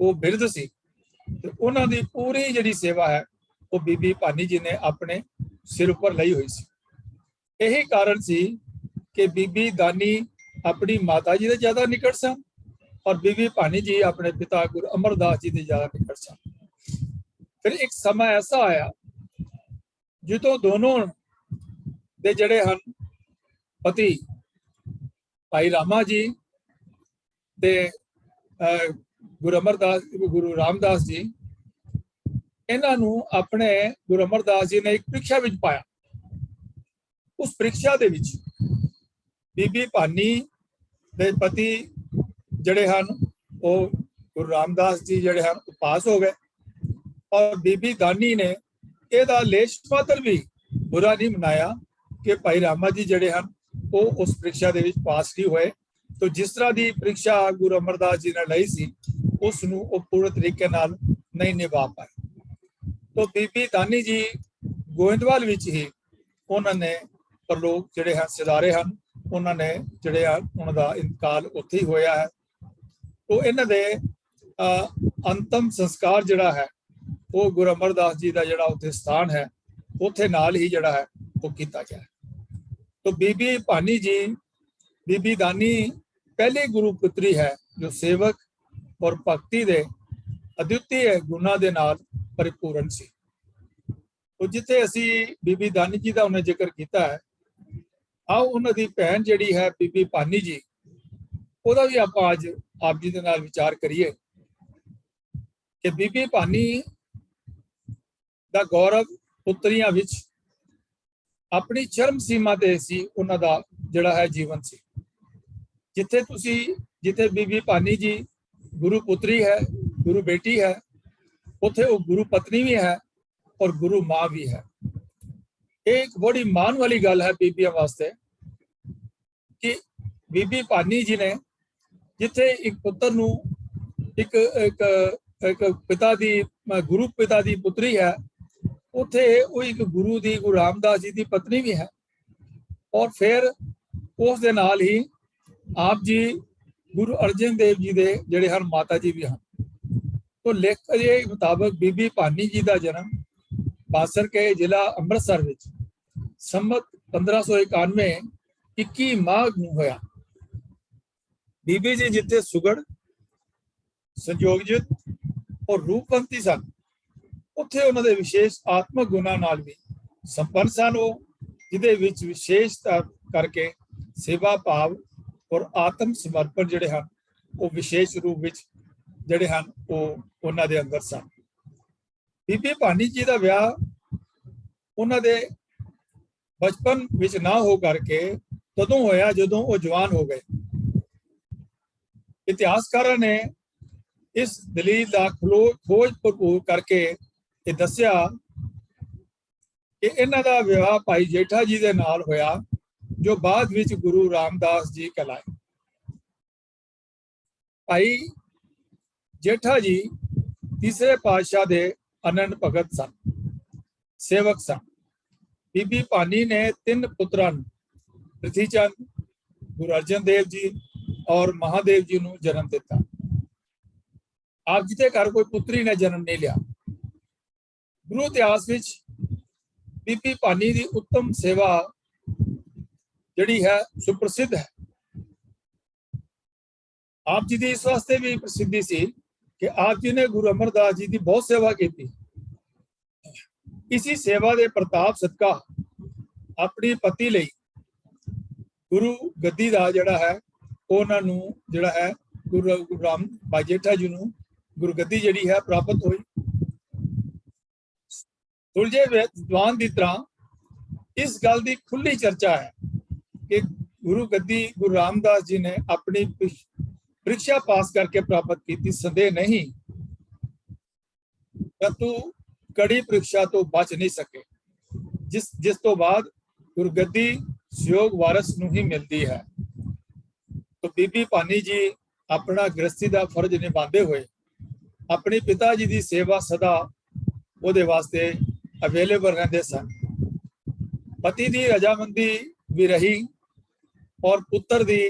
ਉਹ ਬਿਰਧ ਸੀ ਤੇ ਉਹਨਾਂ ਦੀ ਪੂਰੀ ਜਿਹੜੀ ਸੇਵਾ ਹੈ ਉਹ ਬੀਬੀ ਭਾਨੀ ਜੀ ਨੇ ਆਪਣੇ ਸਿਰ ਉੱਪਰ ਲਈ ਹੋਈ ਸੀ। ਇਹੀ ਕਾਰਨ ਸੀ ਕਿ ਬੀਬੀ ਦਾਨੀ ਆਪਣੀ ਮਾਤਾ ਜੀ ਦੇ ਜ਼ਿਆਦਾ ਨਿਕਟ ਸਨ ਔਰ ਬੀਬੀ ਭਾਨੀ ਜੀ ਆਪਣੇ ਪਿਤਾ ਗੁਰੂ ਅਮਰਦਾਸ ਜੀ ਦੇ ਜ਼ਿਆਦਾ ਨਿਕਟ ਸਨ। ਫਿਰ ਇੱਕ ਸਮਾਂ ਐਸਾ ਆਇਆ ਜਦੋਂ ਦੋਨੋਂ ਦੇ ਜਿਹੜੇ ਹਨ ਪਤੀ ਭਾਈ ਰਾਮਾ ਜੀ ਤੇ ਗੁਰੂ ਰਾਮਦਾਸ ਜੀ, ਇਹਨਾਂ ਨੂੰ ਆਪਣੇ ਗੁਰੂ ਅਮਰਦਾਸ ਜੀ ਨੇ ਇੱਕ ਪ੍ਰੀਖਿਆ ਵਿੱਚ ਪਾਇਆ। ਉਸ ਪ੍ਰੀਖਿਆ ਦੇ ਵਿੱਚ ਬੀਬੀ ਭਾਨੀ ਦੇ ਪਤੀ ਜਿਹੜੇ ਹਨ ਉਹ ਗੁਰੂ ਰਾਮਦਾਸ ਜੀ ਜਿਹੜੇ ਹਨ ਉਹ ਪਾਸ ਹੋ ਗਏ ਔਰ ਬੀਬੀ ਦਾਨੀ ਨੇ ਇਹਦਾ ਲੇਸ਼ ਮਾਤਰ ਵੀ ਬੁਰਾ ਨਹੀਂ ਮਨਾਇਆ ਕਿ ਭਾਈ ਰਾਮਾ ਜੀ ਜਿਹੜੇ ਹਨ ਉਹ ਉਸ ਪ੍ਰੀਖਿਆ ਦੇ ਵਿੱਚ ਪਾਸ ਨਹੀਂ ਹੋਏ। ਤੋ ਜਿਸ ਤਰ੍ਹਾਂ ਦੀ ਪ੍ਰੀਖਿਆ ਗੁਰੂ ਅਮਰਦਾਸ ਜੀ ਨੇ ਲਈ ਸੀ ਉਸ ਨੂੰ ਉਹ ਪੂਰੇ ਤਰੀਕੇ ਨਾਲ ਨਹੀਂ ਨਿਭਾ ਪਾਏ। ਤੋ ਬੀਬੀ ਦਾਨੀ ਜੀ ਗੋਇੰਦਵਾਲ ਵਿੱਚ ਹੀ ਉਹਨਾਂ ਨੇ ਪਰਲੋਕ ਜਿਹੜੇ ਹਨ ਸਿਧਾਰੇ ਹਨ, ਉਹਨਾਂ ਨੇ ਜਿਹੜੇ ਆ ਉਹਨਾਂ ਦਾ ਇੰਤਕਾਲ ਉੱਥੇ ਹੀ ਹੋਇਆ ਹੈ। ਤੋ ਇਹਨਾਂ ਦੇ ਅੰਤਮ ਸੰਸਕਾਰ ਜਿਹੜਾ ਹੈ ਉਹ ਗੁਰੂ ਅਮਰਦਾਸ ਜੀ ਦਾ ਜਿਹੜਾ ਉੱਥੇ ਸਥਾਨ ਹੈ ਉੱਥੇ ਨਾਲ ਹੀ ਜਿਹੜਾ ਹੈ ਉਹ ਕੀਤਾ ਗਿਆ। ਤੋ ਬੀਬੀ ਭਾਨੀ ਜੀ, ਬੀਬੀ ਦਾਨੀ ਪਹਿਲੀ ਗੁਰੂ ਪੁੱਤਰੀ ਹੈ ਜੋ ਸੇਵਕ ਔਰ ਭਗਤੀ ਦੇ ਅਦੁੱਤੀ ਗੁਣਾਂ ਦੇ ਨਾਲ ਭਰਪੂਰਨ ਸੀ। ਉਹ ਜਿੱਥੇ ਅਸੀਂ ਬੀਬੀ ਦਾਨੀ ਜੀ ਦਾ ਉਹਨੇ ਜ਼ਿਕਰ ਕੀਤਾ ਹੈ, ਆਓ ਉਹਨਾਂ ਦੀ ਭੈਣ ਜਿਹੜੀ ਹੈ ਬੀਬੀ ਭਾਨੀ ਜੀ, ਉਹਦਾ ਵੀ ਆਪਾਂ ਅੱਜ ਆਪ ਜੀ ਦੇ ਨਾਲ ਵਿਚਾਰ ਕਰੀਏ ਕਿ ਬੀਬੀ ਭਾਨੀ ਦਾ ਗੌਰਵ ਪੁੱਤਰੀਆਂ ਵਿੱਚ ਆਪਣੀ ਚਰਮ ਸੀਮਾ ਤੇ ਸੀ ਉਹਨਾਂ ਦਾ ਜਿਹੜਾ ਹੈ ਜੀਵਨ ਸੀ। ਜਿੱਥੇ ਬੀਬੀ ਭਾਨੀ ਜੀ ਗੁਰੂ ਪੁੱਤਰੀ ਹੈ, ਗੁਰੂ ਬੇਟੀ ਹੈ, ਉੱਥੇ ਉਹ ਗੁਰੂ ਪਤਨੀ ਵੀ ਹੈ ਔਰ ਗੁਰੂ ਮਾਂ ਵੀ ਹੈ। ਇਹ ਇੱਕ ਬੜੀ ਮਾਣ ਵਾਲੀ ਗੱਲ ਹੈ ਬੀਬੀਆਂ ਵਾਸਤੇ ਕਿ ਬੀਬੀ ਭਾਨੀ ਜੀ ਨੇ ਜਿੱਥੇ ਇੱਕ ਪੁੱਤਰ ਨੂੰ ਇੱਕ ਪਿਤਾ ਦੀ ਗੁਰੂ ਪਿਤਾ ਦੀ ਪੁੱਤਰੀ ਹੈ, ਉੱਥੇ ਉਹ ਇੱਕ ਗੁਰੂ ਰਾਮਦਾਸ ਜੀ ਦੀ ਪਤਨੀ ਵੀ ਹੈ ਔਰ ਫਿਰ ਉਸ ਦੇ ਨਾਲ ਹੀ ਆਪ ਜੀ ਗੁਰੂ ਅਰਜਨ ਦੇਵ ਜੀ ਦੇ ਜਿਹੜੇ ਹਨ ਮਾਤਾ ਜੀ ਵੀ ਹਨ। ਤੋਂ ਲੇਖ ਦੇ ਮੁਤਾਬਕ ਬੀਬੀ ਭਾਨੀ ਜੀ ਦਾ ਜਨਮ ਬਾਸਰ ਕੇ ਜ਼ਿਲ੍ਹਾ ਅੰਮ੍ਰਿਤਸਰ ਵਿੱਚ ਸੰਮਤ 1591 21 ਮਾਘ ਨੂੰ ਹੋਇਆ। ਬੀਬੀ ਜੀ ਜਿੱਥੇ ਸੁਗੜ, ਸੰਯੋਗਜਿਤ ਔਰ ਰੂਪਵੰਤੀ ਸਨ, ਉੱਥੇ ਉਹਨਾਂ ਦੇ ਵਿਸ਼ੇਸ਼ ਆਤਮਕ ਗੁਣਾਂ ਨਾਲ ਵੀ ਸੰਪੰਨ ਸਨ। ਉਹ ਜਿਹਦੇ ਵਿੱਚ ਵਿਸ਼ੇਸ਼ਤਾ ਕਰਕੇ ਸੇਵਾ ਭਾਵ ਔਰ ਆਤਮ ਸਮਰਪਣ ਜਿਹੜੇ ਹਨ ਉਹ ਵਿਸ਼ੇਸ਼ ਰੂਪ ਵਿੱਚ ਜਿਹੜੇ ਹਨ ਉਹ ਉਹਨਾਂ ਦੇ ਅੰਦਰ ਸਨ। ਬੀਬੀ ਭਾਨੀ ਜੀ ਦਾ ਵਿਆਹ ਉਹਨਾਂ ਦੇ ਬਚਪਨ ਵਿੱਚ ਨਾ ਹੋ ਕਰਕੇ ਤਦੋਂ ਹੋਇਆ ਜਦੋਂ ਉਹ ਜਵਾਨ ਹੋ ਗਏ। ਇਤਿਹਾਸਕਾਰਾਂ ਨੇ ਇਸ ਦਲੀਲ ਦਾ ਖੋਜ ਭਰਪੂਰ ਕਰਕੇ ਇਹ ਦੱਸਿਆ ਕਿ ਇਹਨਾਂ ਦਾ ਵਿਆਹ ਭਾਈ ਜੇਠਾ ਜੀ ਦੇ ਨਾਲ ਹੋਇਆ ਜੋ ਬਾਅਦ ਵਿੱਚ ਗੁਰੂ ਰਾਮਦਾਸ ਜੀ ਕਹਿਲਾਏ। ਭਾਈ ਜੇਠਾ ਜੀ ਤੀਸਰੇ ਪਾਤਸ਼ਾਹ ਦੇ ਅਨੰਦ ਭਗਤ ਸਨ, ਸੇਵਕ ਸਨ। ਬੀਬੀ ਭਾਨੀ ਨੇ 3 ਪੁੱਤਰਾਂ ਨੂੰ ਪ੍ਰਿਥੀ ਚੰਦ, ਗੁਰੂ ਅਰਜਨ ਦੇਵ ਜੀ ਔਰ ਮਹਾਦੇਵ ਜੀ ਨੂੰ ਜਨਮ ਦਿੱਤਾ। ਆਪ ਜੀ ਦੇ ਘਰ ਕੋਈ ਪੁੱਤਰੀ ਨੇ ਜਨਮ ਨਹੀਂ ਲਿਆ। ਗੁਰੂ ਇਤਿਹਾਸ ਵਿੱਚ ਬੀਬੀ ਭਾਨੀ ਦੀ ਉੱਤਮ ਸੇਵਾ ਜਿਹੜੀ ਹੈ ਸੁਪ੍ਰਸਿੱਧ ਹੈ। आप जी की इस वास्ते भी प्रसिद्धि सी कि आप जी ने गुरु अमरदास जी की बहुत सेवा की। इसी सेवा के प्रताप सदका अपनी पति लई गुरु गद्दी का जिहड़ा है उन्होंने जिहड़ा है गुरु राम भाई जेठा जी नूं गुरु गद्दी जिहड़ी है प्राप्त हुई। सुलझे विद्वान की तरह इस गल की खुली चर्चा है कि गुरु गद्दी गुरु रामदास जी ने अपनी परीक्षा पास करके प्राप्त की, संदेह नहीं, परंतु कड़ी परीक्षा तो बच नहीं सके, जिस तो बाद गुरु गद्दी सहयोग वारस नूं ही मिलती है। तो बीबी भानी जी अपना गृहस्थी का फर्ज निभाते हुए अपने पिता जी की सेवा सदा उहदे वास्ते अवेलेबल रहते सन। पति की रजामंदी भी रही और पुत्र की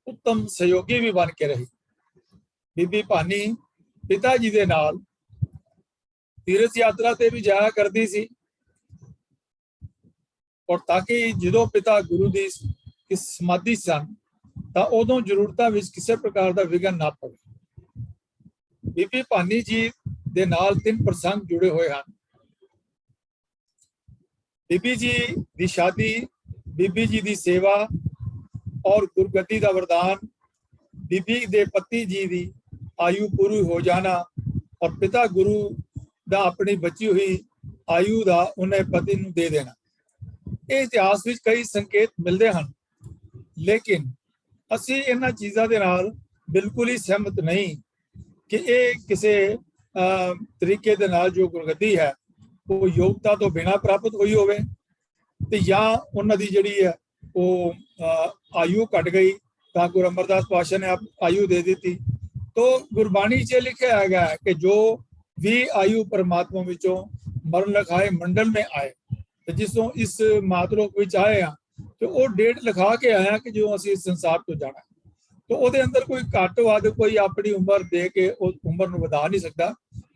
उत्तम सहयोगी भी बन के रही। बीबी भानी पिता जी के नाल तीर्थ यात्रा से भी जाया करती सी और ताकि जो पिता गुरु की समाधि सन तो उदों जरूरतों में किसी प्रकार का विघन ना पवे। बीबी भानी जी दे नाल 3 प्रसंग जुड़े हुए हैं। बीबी जी की शादी, बीबी जी की सेवा और गुरगद्दी का वरदान, बीबी दे पति जी की आयु पूरी हो जाना और पिता गुरु का अपनी बची हुई आयु का उन्हें पति नूं दे देना। ये इतिहास में कई संकेत मिलते हैं, लेकिन असी इन्हां चीज़ों के नाल बिल्कुल ही सहमत नहीं कि ये किसी तरीके दे नाल जो गुरगद्दी है वो योग्यता तो बिना प्राप्त हुई होवे ते या उन्हां दी जिहड़ी है वो आयु घट गई तो गुरु अमरदास पातशाह ने आयु दे दी। तो गुरबाणी च लिखा है कि जो भी आयु परमात्मा विचों मरण लिखाए मंडल में आए, तो जिसों इस मातलोक विच आए हैं तो वो डेट लिखा के आया कि जो असीं इस संसार तो जाना, तो वो अंदर कोई घट वध कोई अपनी उम्र दे के उस उम्र नूं वधा नहीं सकता।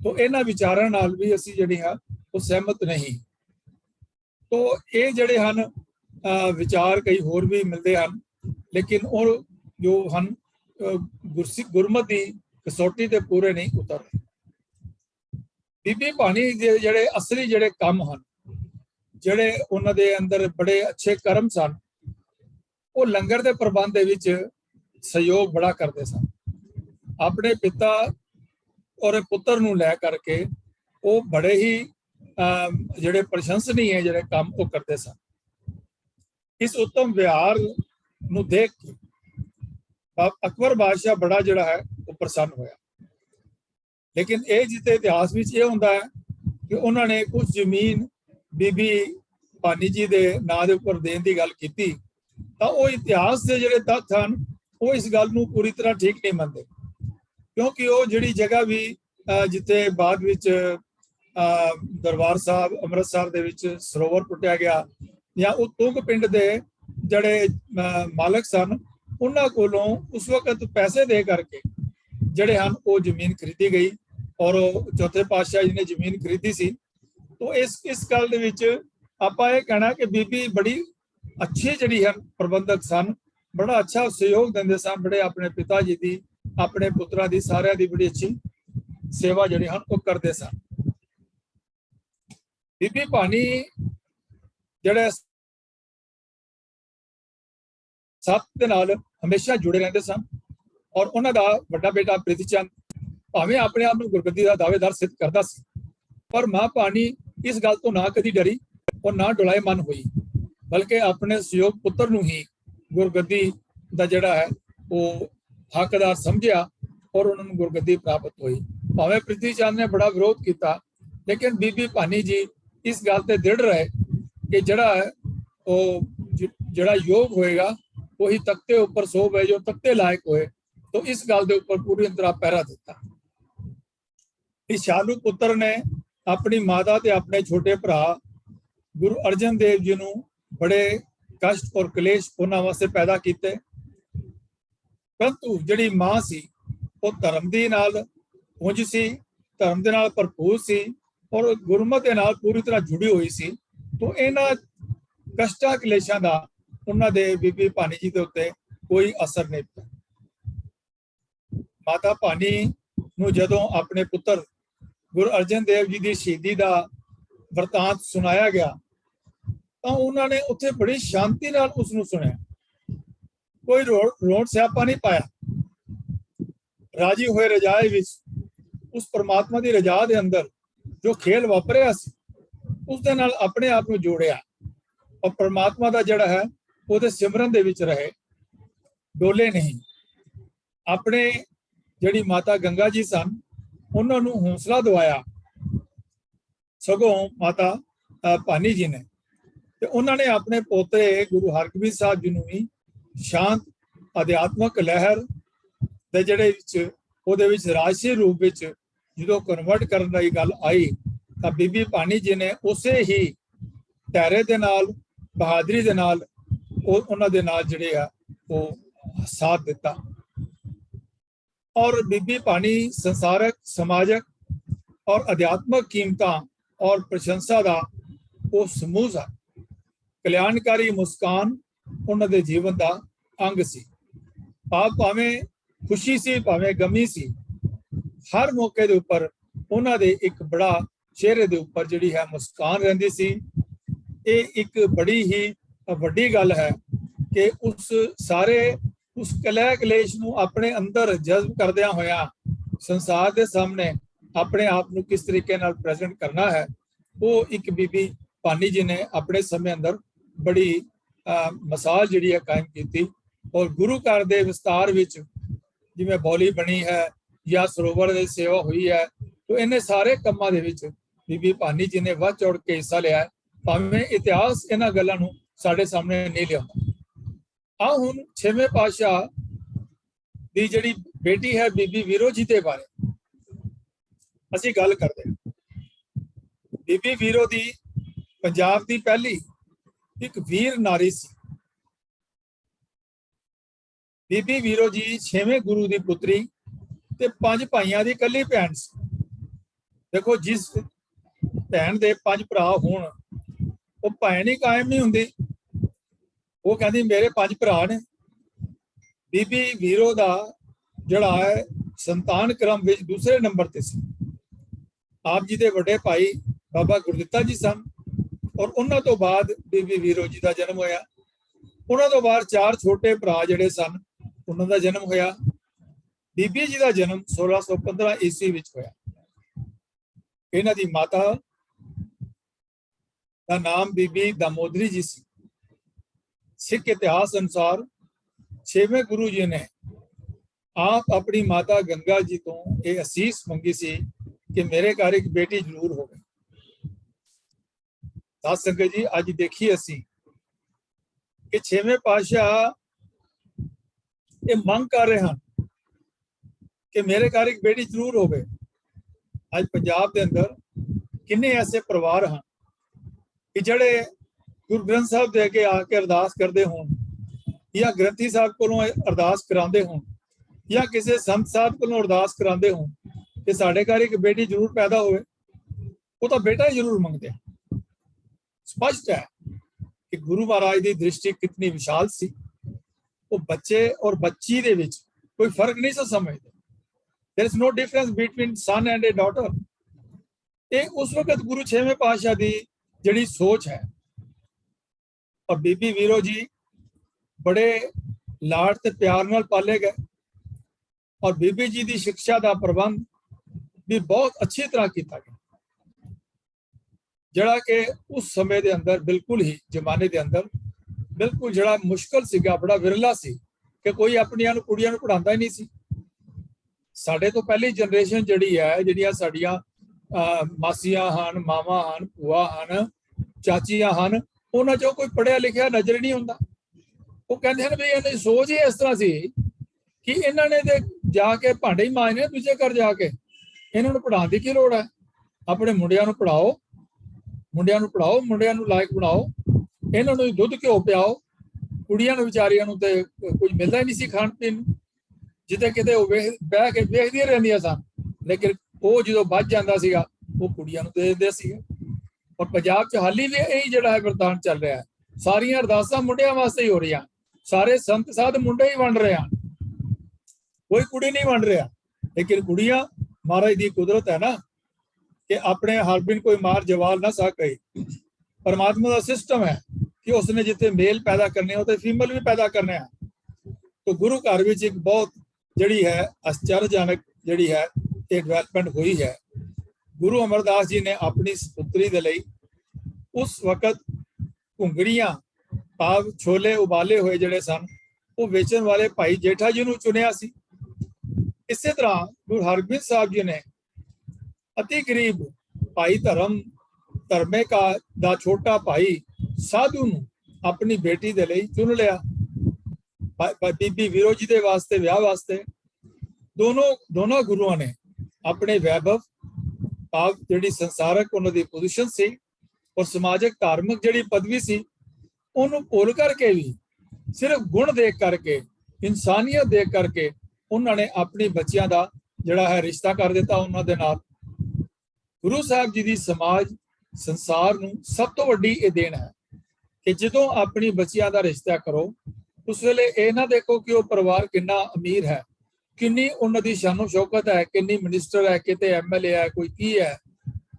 तो इन्हां विचारां नाल भी असीं जिहड़ी है वो सहमत नहीं। तो ये जिहड़े हन विचार कई होर भी मिलते हैं, लेकिन और जो हन गुरमत की कसौटी ते पूरे नहीं उतरते। बीबी भानी दे जिहड़े असली जिहड़े काम हन, जिहड़े उन्हां दे अंदर बड़े अच्छे कर्म सन, वो लंगर के प्रबंध दे विच सहयोग बड़ा करते सन। अपने पिता और पुत्र नूं लै करके वो बड़े ही जिहड़े प्रशंसनीय है जिहड़े काम वो करते सन। इस उत्तम व्यवहार नूं देख के अकबर बादशाह बड़ा जिहड़ा है वो प्रसन्न होया। लेकिन ये जिते इतिहास में ये होंदा है कि उन्होंने कुछ जमीन बीबी भानी जी के नां दे उपर देने की गल की, तो वो इतिहास के जिहड़े तत्थ हैं वो इस गल नूं पूरी तरह ठीक नहीं मनते, क्योंकि वो जिहड़ी जगह भी जिते बाद विच दरबार साहब अमृतसर दे विच सरोवर पुट्टिया गया या वो तुंग पिंड के जिहड़े मालक सन उन्हां कोलों उस वक्त पैसे दे करके जिहड़े हन वो जमीन खरीदी गई और चौथे पातशाह जी ने जमीन खरीदी सी। तो इस गल दे विच आपां ये कहना कि बीबी बड़ी अच्छी जिहड़ी है प्रबंधक सन, बड़ा अच्छा सहयोग देंदे सन, बड़े अपने पिता जी की अपने पुत्रा की सारिया की बड़ी अच्छी सेवा जिहड़ी हन वो करते सन। बीबी भानी जिहड़े सत दे नाल हमेशा जुड़े रहते सन और उन्हां दा वड्डा बेटा प्रीतिचंद भावें अपने आप नूं गुरगद्दी दा दावेदार सिद्ध करता सी, पर मां भानी इस गल तो ना कदी डरी और ना डोलायमान हुई, बल्कि अपने सहयोग पुत्र नूं ही गुरगद्दी दा जिहड़ा है वो हकदार समझिया और उन्होंने गुरगद्दी प्राप्त हुई। भावें प्रीतिचंद ने बड़ा विरोध किया, लेकिन बीबी भानी जी इस गल ते दृढ़ रहे कि जिहड़ा है वो जिहड़ा योग होएगा वही तख्ते उपर सोवे जो तख्ते लायक होए। तो इस गल के उपर पूरी तरह पहरा दिता। इस शालू पुत्र ने अपनी माता ते अपने छोटे भरा गुरु अर्जन देव जी नूं बड़े कष्ट और कलेश उन्हां वास्ते पैदा किए, परंतु जिहड़ी मां सी वो धर्म दी नाल पुंज सी, धर्म दे नाल भरपूर सी और गुरमत दे नाल पूरी तरह जुड़ी हुई सी। तो इन्हां कष्टां कलेशां दा उन्हां दे बीबी भानी जी दे उत्ते कोई असर नहीं पिया। ਮਾਤਾ ਭਾਨੀ ਨੂੰ ਜਦੋਂ ਆਪਣੇ ਪੁੱਤਰ ਗੁਰੂ ਅਰਜਨ ਦੇਵ ਜੀ ਦੀ ਸ਼ਹੀਦੀ ਦਾ ਵਰਤਾਂਤ ਸੁਣਾਇਆ ਗਿਆ ਤਾਂ ਉਹਨਾਂ ਨੇ ਉੱਥੇ ਬੜੀ ਸ਼ਾਂਤੀ ਨਾਲ ਉਸ ਨੂੰ ਸੁਣਿਆ, ਕੋਈ ਰੋਣ ਸਿਆਪਾ ਨਹੀਂ ਪਾਇਆ। ਰਾਜੀ ਹੋਏ ਰਜਾਏ ਵਿੱਚ ਉਸ ਪਰਮਾਤਮਾ ਦੀ ਰਜਾ ਦੇ ਅੰਦਰ ਜੋ ਖੇਲ ਵਾਪਰਿਆ ਸੀ ਉਸ ਦੇ ਨਾਲ ਆਪਣੇ ਆਪ ਨੂੰ ਜੋੜਿਆ ਔਰ ਪਰਮਾਤਮਾ ਦਾ ਜਿਹੜਾ ਹੈ ਉਹਦੇ ਸਿਮਰਨ ਦੇ ਵਿੱਚ ਰਹੇ, ਡੋਲੇ ਨਹੀਂ। ਆਪਣੇ ਜਿਹੜੀ ਮਾਤਾ ਗੰਗਾ ਜੀ ਸਨ ਉਹਨਾਂ ਨੂੰ ਹੌਸਲਾ ਦਵਾਇਆ ਸਗੋਂ ਮਾਤਾ ਭਾਨੀ ਜੀ ਨੇ, ਤੇ ਉਹਨਾਂ ਨੇ ਆਪਣੇ ਪੋਤੇ ਗੁਰੂ ਹਰਗੋਬਿੰਦ ਸਾਹਿਬ ਜੀ ਨੂੰ ਵੀ ਸ਼ਾਂਤ ਅਧਿਆਤਮਕ ਲਹਿਰ ਦੇ ਜਿਹੜੇ ਵਿੱਚ ਉਹਦੇ ਵਿੱਚ ਰਾਜਸੀ ਰੂਪ ਵਿੱਚ ਜਦੋਂ ਕਨਵਰਟ ਕਰਨ ਦੀ ਗੱਲ ਆਈ ਤਾਂ ਬੀਬੀ ਭਾਨੀ ਜੀ ਨੇ ਉਸੇ ਹੀ ਧੈਰੇ ਦੇ ਨਾਲ, ਬਹਾਦਰੀ ਦੇ ਨਾਲ ਉਹਨਾਂ ਦੇ ਨਾਲ ਜਿਹੜੇ ਆ ਉਹ ਸਾਥ ਦਿੱਤਾ। ਔਰ ਬੀਬੀ ਭਾਨੀ ਸੰਸਾਰਕ, ਸਮਾਜਕ ਔਰ ਅਧਿਆਤਮਕ ਕੀਮਤਾਂ ਔਰ ਪ੍ਰਸ਼ੰਸਾ ਦਾ ਉਹ ਸਮੂਹ ਹੈ। ਕਲਿਆਣਕਾਰੀ ਮੁਸਕਾਨ ਉਹਨਾਂ ਦੇ ਜੀਵਨ ਦਾ ਅੰਗ ਸੀ। ਭਾਵੇਂ ਖੁਸ਼ੀ ਸੀ, ਭਾਵੇਂ ਗਮੀ ਸੀ, ਹਰ ਮੌਕੇ ਦੇ ਉੱਪਰ ਉਹਨਾਂ ਦੇ ਇੱਕ ਬੜਾ ਚਿਹਰੇ ਦੇ ਉੱਪਰ ਜਿਹੜੀ ਹੈ ਮੁਸਕਾਨ ਰਹਿੰਦੀ ਸੀ। ਇਹ ਇੱਕ ਬੜੀ ਹੀ ਵੱਡੀ ਗੱਲ ਹੈ ਕਿ ਉਸ ਕਲਹ ਕਲੇਸ਼ ਨੂੰ ਆਪਣੇ ਅੰਦਰ ਜਜ਼ਬ ਕਰਦਿਆਂ ਹੋਇਆ ਸੰਸਾਰ ਦੇ ਸਾਹਮਣੇ ਆਪਣੇ ਆਪ ਨੂੰ ਕਿਸ ਤਰੀਕੇ ਨਾਲ ਪ੍ਰੈਜ਼ੈਂਟ ਕਰਨਾ ਹੈ, ਉਹ ਇੱਕ ਬੀਬੀ ਭਾਨੀ ਜੀ ਨੇ ਆਪਣੇ ਸਮੇਂ ਅੰਦਰ ਬੜੀ ਮਿਸਾਲ ਜਿਹੜੀ ਹੈ ਕਾਇਮ ਕੀਤੀ। ਔਰ ਗੁਰੂ ਘਰ ਦੇ ਵਿਸਤਾਰ ਵਿੱਚ ਜਿਵੇਂ ਬੌਲੀ ਬਣੀ ਹੈ ਜਾਂ ਸਰੋਵਰ ਦੀ ਸੇਵਾ ਹੋਈ ਹੈ, ਤਾਂ ਇਹਨੇ ਸਾਰੇ ਕੰਮਾਂ ਦੇ ਵਿੱਚ ਬੀਬੀ ਭਾਨੀ ਜੀ ਨੇ ਵੱਧ ਚੜ੍ਹ ਕੇ ਹਿੱਸਾ ਲਿਆ, ਭਾਵੇਂ ਇਤਿਹਾਸ ਇਹਨਾਂ ਗੱਲਾਂ ਨੂੰ ਸਾਡੇ ਸਾਹਮਣੇ ਨਹੀਂ ਲਿਆਉਂਦਾ। ਆ ਹੁਣ 6ਵੇਂ ਪਾਤਸ਼ਾਹ ਦੀ ਜਿਹੜੀ ਬੇਟੀ ਹੈ ਬੀਬੀ ਵੀਰੋ ਜੀ ਦੇ ਬਾਰੇ ਅਸੀਂ ਗੱਲ ਕਰਦੇ ਹਾਂ। ਬੀਬੀ ਵੀਰੋ ਦੀ ਪੰਜਾਬ ਦੀ ਪਹਿਲੀ ਇੱਕ ਵੀਰ ਨਾਰੀ ਸੀ। ਬੀਬੀ ਵੀਰੋ ਜੀ 6ਵੇਂ ਗੁਰੂ ਦੀ ਪੁੱਤਰੀ ਤੇ 5 ਭਾਈਆਂ ਦੀ ਇਕੱਲੀ ਭੈਣ ਸੀ। ਦੇਖੋ, ਜਿਸ ਭੈਣ ਦੇ 5 ਭਰਾ ਹੋਣ ਉਹ ਭੈਣ ਹੀ ਕਾਇਮ ਨਹੀਂ ਹੁੰਦੀ। ਉਹ ਕਹਿੰਦੀ ਮੇਰੇ 5 ਭਰਾ ਨੇ। ਬੀਬੀ ਵੀਰੋ ਦਾ ਜਿਹੜਾ ਹੈ ਸੰਤਾਨ ਕ੍ਰਮ ਵਿੱਚ ਦੂਸਰੇ ਨੰਬਰ ਤੇ ਸੀ। ਆਪ ਜੀ ਦੇ ਵੱਡੇ ਭਾਈ ਬਾਬਾ ਗੁਰਦਿੱਤਾ ਜੀ ਸਨ ਔਰ ਉਹਨਾਂ ਤੋਂ ਬਾਅਦ ਬੀਬੀ ਵੀਰੋ ਜੀ ਦਾ ਜਨਮ ਹੋਇਆ। ਉਹਨਾਂ ਤੋਂ ਬਾਅਦ 4 ਛੋਟੇ ਭਰਾ ਜਿਹੜੇ ਸਨ ਉਹਨਾਂ ਦਾ ਜਨਮ ਹੋਇਆ। ਬੀਬੀ ਜੀ ਦਾ ਜਨਮ 1615 ਈਸਵੀ ਵਿੱਚ ਹੋਇਆ। ਇਹਨਾਂ ਦੀ ਮਾਤਾ ਦਾ ਨਾਮ ਬੀਬੀ ਦਾਮੋਦਰੀ ਜੀ ਸੀ। ਸਿੱਖ ਇਤਿਹਾਸ ਅਨੁਸਾਰ 6ਵੇਂ ਗੁਰੂ ਜੀ ਨੇ ਆਪ ਆਪਣੀ ਮਾਤਾ ਗੰਗਾ ਜੀ ਤੋਂ ਇਹ ਅਸੀਸ ਮੰਗੀ ਸੀ ਕਿ ਮੇਰੇ ਘਰ ਇੱਕ ਬੇਟੀ ਜ਼ਰੂਰ ਹੋਵੇ। ਸਾਧ ਸੰਗਤ ਜੀ, ਅੱਜ ਦੇਖੀਏ ਅਸੀਂ ਕਿ 6ਵੇਂ ਪਾਤਸ਼ਾਹ ਇਹ ਮੰਗ ਕਰ ਰਹੇ ਹਨ ਕਿ ਮੇਰੇ ਘਰ ਇੱਕ ਬੇਟੀ ਜ਼ਰੂਰ ਹੋਵੇ। ਅੱਜ ਪੰਜਾਬ ਦੇ ਅੰਦਰ ਕਿੰਨੇ ਐਸੇ ਪਰਿਵਾਰ ਹਨ ਕਿ ਜਿਹੜੇ ਗੁਰੂ ਗ੍ਰੰਥ ਸਾਹਿਬ ਦੇ ਅੱਗੇ ਆ ਕੇ ਅਰਦਾਸ ਕਰਦੇ ਹੋਣ ਜਾਂ ਗ੍ਰੰਥੀ ਸਾਹਿਬ ਕੋਲੋਂ ਅਰਦਾਸ ਕਰਾਉਂਦੇ ਹੋਣ ਜਾਂ ਕਿਸੇ ਸੰਤ ਸਾਹਿਬ ਕੋਲੋਂ ਅਰਦਾਸ ਕਰਾਉਂਦੇ ਹੋਣ ਕਿ ਸਾਡੇ ਘਰ ਇੱਕ ਬੇਟੀ ਜ਼ਰੂਰ ਪੈਦਾ ਹੋਵੇ। ਉਹ ਤਾਂ ਬੇਟਾ ਹੀ ਜ਼ਰੂਰ ਮੰਗਦੇ ਆ। ਸਪਸ਼ਟ ਹੈ ਕਿ ਗੁਰੂ ਮਹਾਰਾਜ ਦੀ ਦ੍ਰਿਸ਼ਟੀ ਕਿਤਨੀ ਵਿਸ਼ਾਲ ਸੀ। ਉਹ ਬੱਚੇ ਔਰ ਬੱਚੀ ਦੇ ਵਿੱਚ ਕੋਈ ਫਰਕ ਨਹੀਂ ਸਮਝਦੇ। There is no difference between son and a daughter। ਇਹ ਉਸ ਵਕਤ ਗੁਰੂ 6ਵੇਂ ਪਾਤਸ਼ਾਹ ਦੀ ਜਿਹੜੀ ਸੋਚ ਹੈ। ਔਰ ਬੀਬੀ ਵੀਰੋ ਜੀ ਬੜੇ ਲਾਡ ਤੇ ਪਿਆਰ ਨਾਲ ਪਾਲੇ ਗਏ ਔਰ ਬੀਬੀ ਜੀ ਦੀ ਸਿੱਖਿਆ ਦਾ ਪ੍ਰਬੰਧ ਵੀ ਬਹੁਤ ਅੱਛੀ ਤਰ੍ਹਾਂ ਕੀਤਾ ਗਿਆ, ਜਿਹੜਾ ਕਿ ਉਸ ਸਮੇਂ ਦੇ ਅੰਦਰ ਬਿਲਕੁਲ ਹੀ ਜ਼ਮਾਨੇ ਦੇ ਅੰਦਰ ਬਿਲਕੁਲ ਜਿਹੜਾ ਮੁਸ਼ਕਲ ਸੀਗਾ, ਬੜਾ ਵਿਰਲਾ ਸੀ ਕਿ ਕੋਈ ਆਪਣੀਆਂ ਨੂੰ ਕੁੜੀਆਂ ਨੂੰ ਪੜ੍ਹਾਉਂਦਾ ਹੀ ਨਹੀਂ ਸੀ। ਸਾਡੇ ਤੋਂ ਪਹਿਲੀ ਜਨਰੇਸ਼ਨ ਜਿਹੜੀ ਹੈ, ਜਿਹੜੀਆਂ ਸਾਡੀਆਂ ਮਾਸੀਆਂ ਹਨ, ਮਾਵਾਂ ਹਨ, ਭੂਆ ਹਨ, ਚਾਚੀਆਂ ਹਨ, ਉਹਨਾਂ ਚੋਂ ਕੋਈ ਪੜ੍ਹਿਆ ਲਿਖਿਆ ਨਜ਼ਰ ਨਹੀਂ ਹੁੰਦਾ। ਉਹ ਕਹਿੰਦੇ ਹਨ ਵੀ ਇਹਨਾਂ ਦੀ ਸੋਚ ਹੀ ਇਸ ਤਰ੍ਹਾਂ ਸੀ ਕਿ ਇਹਨਾਂ ਨੇ ਤੇ ਜਾ ਕੇ ਭਾਂਡੇ ਹੀ ਮਾਂਜਣੇ ਦੂਜੇ ਘਰ ਜਾ ਕੇ, ਇਹਨਾਂ ਨੂੰ ਪੜ੍ਹਾਉਣ ਦੀ ਕੀ ਲੋੜ ਹੈ। ਆਪਣੇ ਮੁੰਡਿਆਂ ਨੂੰ ਪੜ੍ਹਾਓ, ਮੁੰਡਿਆਂ ਨੂੰ ਲਾਇਕ ਬਣਾਓ, ਇਹਨਾਂ ਨੂੰ ਦੁੱਧ ਘਿਓ ਪਿਆਓ। ਕੁੜੀਆਂ ਨੂੰ ਵਿਚਾਰੀਆਂ ਨੂੰ ਤੇ ਕੁਝ ਮਿਲਦਾ ਹੀ ਨਹੀਂ ਸੀ ਖਾਣ ਪੀਣ ਨੂੰ। ਜਿੱਥੇ ਕਿਤੇ ਉਹ ਬਹਿ ਕੇ ਵੇਖਦੀਆਂ ਰਹਿੰਦੀਆਂ ਸਨ, ਲੇਕਿਨ ਉਹ ਜਦੋਂ ਬਚ ਜਾਂਦਾ ਸੀਗਾ ਉਹ ਕੁੜੀਆਂ ਨੂੰ ਦੇ ਦਿੰਦੇ ਸੀਗੇ। ਔਰ ਪੰਜਾਬ 'ਚ ਹਾਲੀ ਵੀ ਇਹੀ ਜਿਹੜਾ ਹੈ ਵਰਤਾਨ ਚੱਲ ਰਿਹਾ ਹੈ। ਸਾਰੀਆਂ ਅਰਦਾਸਾਂ ਮੁੰਡਿਆਂ ਵਾਸਤੇ ਹੀ ਹੋ ਰਹੀਆਂ, ਸਾਰੇ ਸੰਤ ਸਾਧ ਮੁੰਡੇ ਹੀ ਵੰਡ ਰਹੇ ਹਨ, ਕੋਈ ਕੁੜੀ ਨਹੀਂ ਵੰਡ ਰਿਹਾ। लेकिन कुड़ियां महाराज की कुदरत है ना कि अपने हस्बैंड कोई मार जवाल ना सके। परमात्मा का सिस्टम है कि उसने जिथे मेल पैदा करने उसे फीमेल भी पैदा करने हैं। तो गुरु घर में एक बहुत जड़ी है आश्चर्यजनक जड़ी है ये डिवेलपमेंट हुई है। गुरु अमरदास जी ने अपनी पुत्री के लिए उस वक्त घुंगड़ियां भाव छोले उबाले हुए जड़े सन वो वेचन वाले भाई जेठा जी ने चुनिया सी। इस तरह गुरु हरगोबिंद साहब जी ने अति गरीब भाई धर्मे का छोटा भाई साधु नूं अपनी बेटी दे लई चुन लिया। बीबी वीरो जी दे वास्ते विआह वास्ते दोनों गुरुओं ने अपने वैभव भाव जिहड़ी संसारक उन्हां दी पोजीशन सी और समाजिक धार्मिक जिहड़ी पदवी सी उन्होंने भुल करके भी सिर्फ गुण देख करके इंसानियत देख करके उन्होंने अपनी बच्चियां का जिहड़ा है रिश्ता कर दिता उन्हां दे नाल। गुरु साहब जी की समाज संसार नूं सब तो वड्डी ये देन है कि जदों अपनी बच्चियां का रिश्ता करो उस वेले ये ना देखो कि वो परिवार कितना अमीर है, किन्नी उन्हां दी शानो शौकत है, किन्नी मिनिस्टर है, किते MLA है, कोई की है।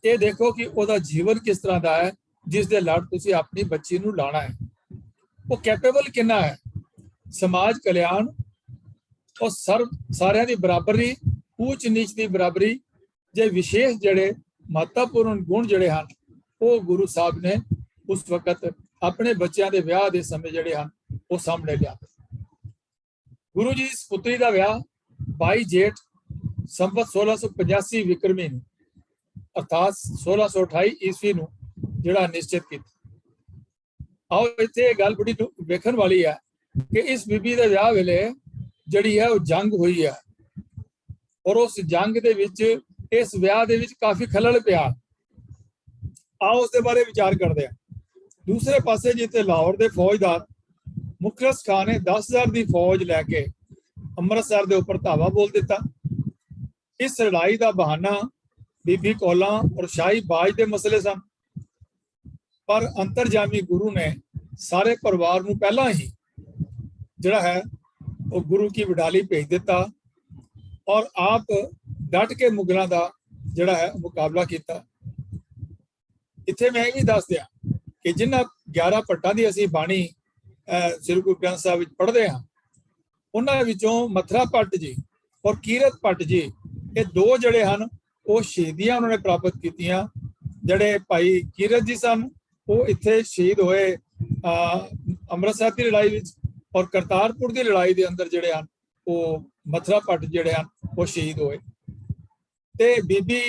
ये देखो कि वह जीवन किस तरह का है जिस दे लड़ तुसी अपनी बच्ची नूं लाना है, वो कैपेबल कितना है। समाज कल्याण और सारियां दी बराबरी, ऊच नीच की बराबरी, जे विशेष जड़े महत्वपूर्ण गुण जड़े हैं वो गुरु साहब ने उस वक्त अपने बच्चों के विआह के समय जड़े हैं वो सामने लिया। गुरु जी इस पुत्री का विआह 22 जेठ संवत 1685 विक्रमी अर्थात 1628 ईस्वी नूं जिहड़ा निश्चित किया। आओ इत्थे गल बड़ी वेखण वाली है कि इस बीबी के विआह वेले जिहड़ी है वो जंग हुई है और उस जंग दे विच इस विआह दे विच काफी खलल पिया। आओ उसके बारे विचार करते हैं। दूसरे पासे जिते लाहौर के फौजदार मुखलिस खान ने 10,000 की फौज लैके अमृतसर के उपर धावा बोल दिता। इस लड़ाई का बहाना बीबी कौलां और शाही बाज के मसले सन, पर अंतरजामी गुरु ने सारे परिवार को पहला ही जिहड़ा है वो गुरु की वडाली भेज दिता और आप डट के मुगलों का जिहड़ा है मुकाबला किया। इत्थे मैं भी दस दिया कि जिन्हां 11 भट्टां दी असीं बाणी श्री गुरु ग्रंथ साहिब विच पढ़दे हां उन्हां विचों मथरा भट्ट जी और कीरत भट्ट जी ये दो जड़े हैं वो शहीदियां उन्होंने प्राप्त कीतियां। जड़े भाई कीरत जी सन वो इत्थे शहीद होए अमृतसर की लड़ाई विच और करतारपुर की लड़ाई के अंदर जड़े हैं वो मथरा भट्ट जड़े हैं वो शहीद होए। ते बीबी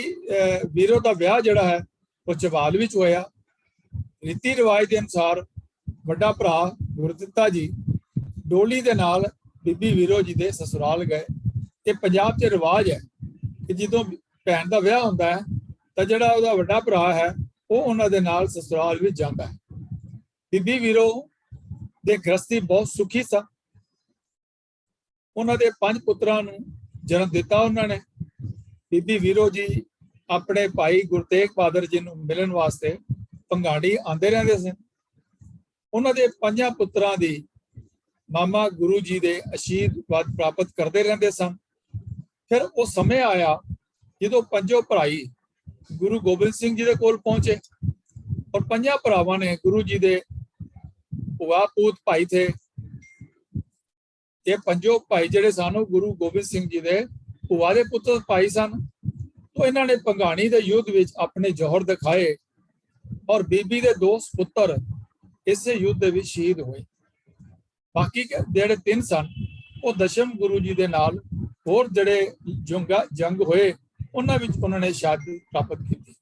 वीरो का विआह जड़ा है वो चवाल विच होया। रीति रिवाज के अनुसार वड्डा भरा गुरदित्ता जी डोली के नाल बीबी वीरो जी के ससुराल गए। ये पंजाब च रिवाज है कि जो भैन का विआह होंदा है तो जिहड़ा उहदा वड्डा भरा है वो उन्हां दे नाल ससुराल विच जांदा है। बीबी वीरो दे गृहस्थी बहुत सुखी सा। उन्हां दे 5 पुत्रां नूं जन्म दिता उन्होंने। बीबी वीरो जी अपने भाई गुरु तेग बहादुर जी नूं मिलण वास्ते भंगाड़ी आंदे रहंदे सन। उन्हां दे 5 पुत्रां दी मामा गुरु जी दे आशीर्वाद प्राप्त करते रहंदे सन। फिर वो समय आया जो 5 भराई गुरु गोबिंद सिंह जी के कोल पहुंचे और 5 भरावां ने गुरु जी के भुआ पूत भाई थे। ये 5 भाई जिहड़े सन गुरु गोबिंद सिंह जी के भुआ के पुत्र भाई सन। तो इन्होंने भंगाणी के युद्ध विच अपने जौहर दिखाए और बीबी के 2 पुत्र इस युद्ध विच शहीद हुए। बाकी जिहड़े 3 सन वो दशम गुरु जी के नाल होर जिहड़े जंग होए उन्होंने शहादत प्राप्त की।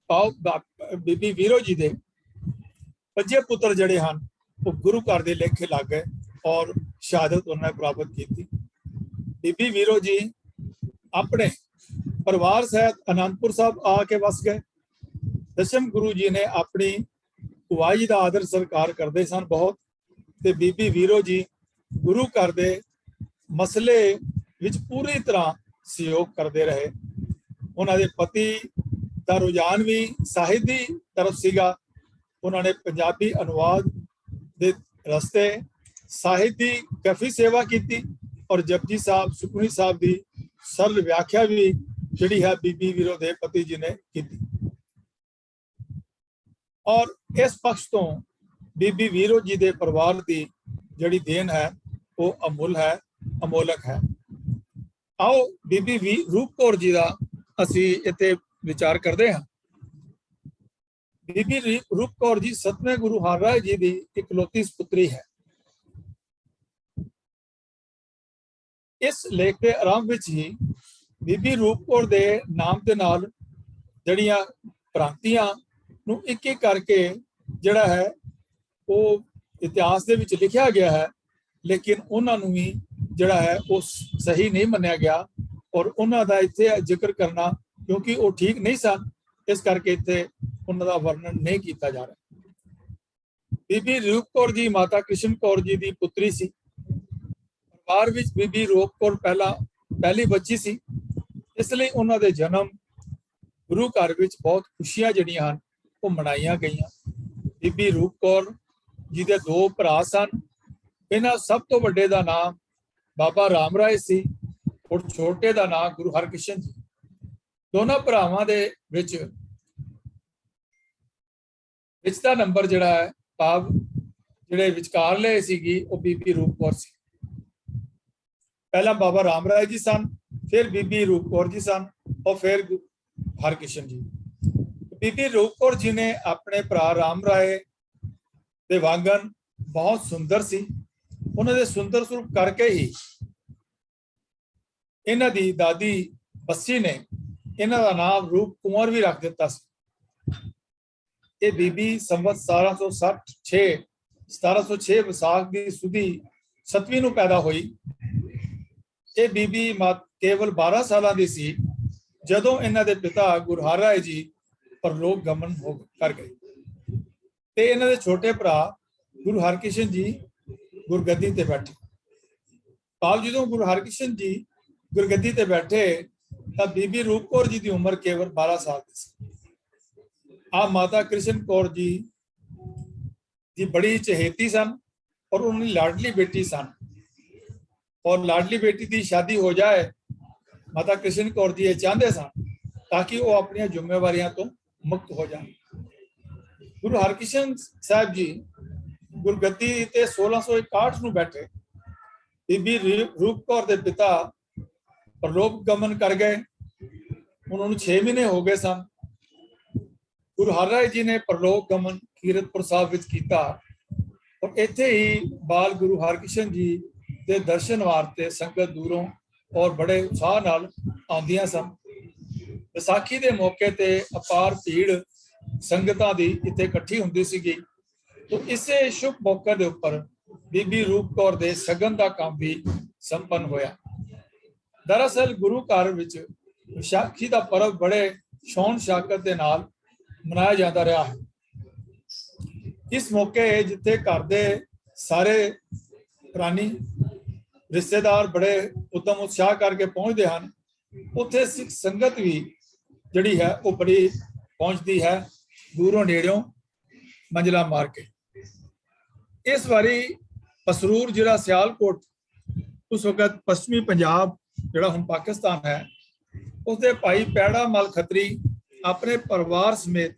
आओ बीबी वीरो जी के 5 पुत्र जिहड़े हैं वो गुरु घर के लेखे लग गए और शहादत उन्होंने प्राप्त की। बीबी वीरो जी अपने परिवार सहित आनंदपुर साहब आके वस गए। दशम गुरु जी ने अपनी भुआ जी का आदर सत्कार करते सन बहुत। ते बीबी वीरो जी गुरु घर के मसले विच पूरी तरह सहयोग करते रहे। उन्होंने पति का रुझान भी साहित्य की तरफ सीगा। उन्होंने पंजाबी अनुवाद के रस्ते साहित्य की काफ़ी सेवा की और जपजी साहब सुखमनी साहब की सरल व्याख्या भी जिहड़ी है बीबी वीरो दे पति जी ने की। और इस पक्ष तो बीबी वीरो जी दे परिवार की जिहड़ी देन है वो अमुल है, अमोलक है। आओ बीबी रूप कौर जी का असी इत्थे विचार करते हैं। बीबी रूप कौर जी 7वें गुरु हरराय जी की इकलौती पुत्री है। इस लेख के आरंभ विच ही बीबी रूप कौर दे नाम के नाल जड़ियां प्रांतियां नूं एक एक करके जिहड़ा है वो इतिहास दे विच लिखिया गया है, लेकिन उन्हां नूं भी जिहड़ा है वो सही नहीं मन्निया गया और उन्हां दा इत्थे जिक्र करना क्योंकि वो ठीक नहीं सन, इस करके इत्थे उन्हां दा वर्णन नहीं किया जा रहा। बीबी रूप कौर जी माता कृष्ण कौर जी की पुत्री सी। परिवार विच बीबी रूप कौर पहली बच्ची सी, इसलिए उन्हां दे जन्म गुरु घर विच बहुत खुशियां जिहड़ियां हन वो मनाईयां गईयां। बीबी रूप कौर जी दे 2 भरा सन। इन्हां सब तो वड्डे दा नाम बाबा राम राय सी और छोटे दा नाम गुरु हरकृष्ण जी। दोनों भरावां दे विच दा नंबर जिहड़ा है भाव जिहड़े विचकारले सीगी वो बीबी रूप कौर सी। पहला बाबा राम राय जी सन, फिर बीबी रूप कौर जी सन और फिर हरकृष्ण जी। बीबी रूप कौर जी ने अपने भरा राम राय दे वांगन बहुत सुंदर सी। उन्हां दे सुंदर स्वरूप करके ही इन्हां दी दादी बस्सी ने इन्हां दा नाम रूप कुंवर भी रख दिता सी। ये बीबी संवत 1706 विसाख की सुधी 7वीं नूं पैदा हुई। ये बीबी केवल 12 साल की सी जदों इन्हां दे पिता गुरु हरराय जी परलोक गमन हो कर गए ते इन्हां दे छोटे भरा गुरु हरकृष्ण जी गुरगद्दी ते बैठे। भाव जदों गुरु हरकृष्ण जी गुरगद्दी ते बैठे तो बीबी रूप कौर जी की उम्र केवल 12 साल की सी। आप माता कृष्ण कौर जी की बड़ी चहेती सन और उन्हें लाडली बेटी सन और लाडली बेटी की शादी हो जाए माता कृष्ण कौर जी ये चाहते सन ताकि वो अपनी जिम्मेवारियों तो मुक्त हो जाए। गुरु हरकृष्ण साहब जी गुरगद्दी ते 1661 नूं बैठे। बीबी रूप कौर के पिता परलोक गमन कर गए। उन्होंने 6 महीने हो गए सन। गुरु हरराय जी ने परलोक गमन कीरतपुर साहब विच कीता और इत्थे ही बाल गुरु हरकृष्ण जी के दर्शन वास्ते संगत दूरों और बड़े उत्साह नाल आउंदियां सन। विसाखी के मौके ते अपार भीड़ संगतां दी इत्थे इकट्ठी हुंदी सीगी। तो इसे शुभ मौके के उपर बीबी रूप कौर दे सगन का काम भी संपन्न होया। दरअसल गुरु घर विच विसाखी का पर्व बड़े शौन शाकत के नाल मनाया जाता रहा है। इस मौके जिथे घर के सारे प्राणी रिश्तेदार बड़े उद्यम उत्साह करके पहुंचते हैं, उत्थे सिख संगत भी जिहड़ी है वो बड़ी पहुंचती है दूरों नेड़ों मंजिला मार के। इस बारी पसरूर जिला सियालकोट उस वक्त पश्चिमी पंजाब जिहड़ा हुण पाकिस्तान है उसके भाई पैड़ा मल खत्री अपने परिवार समेत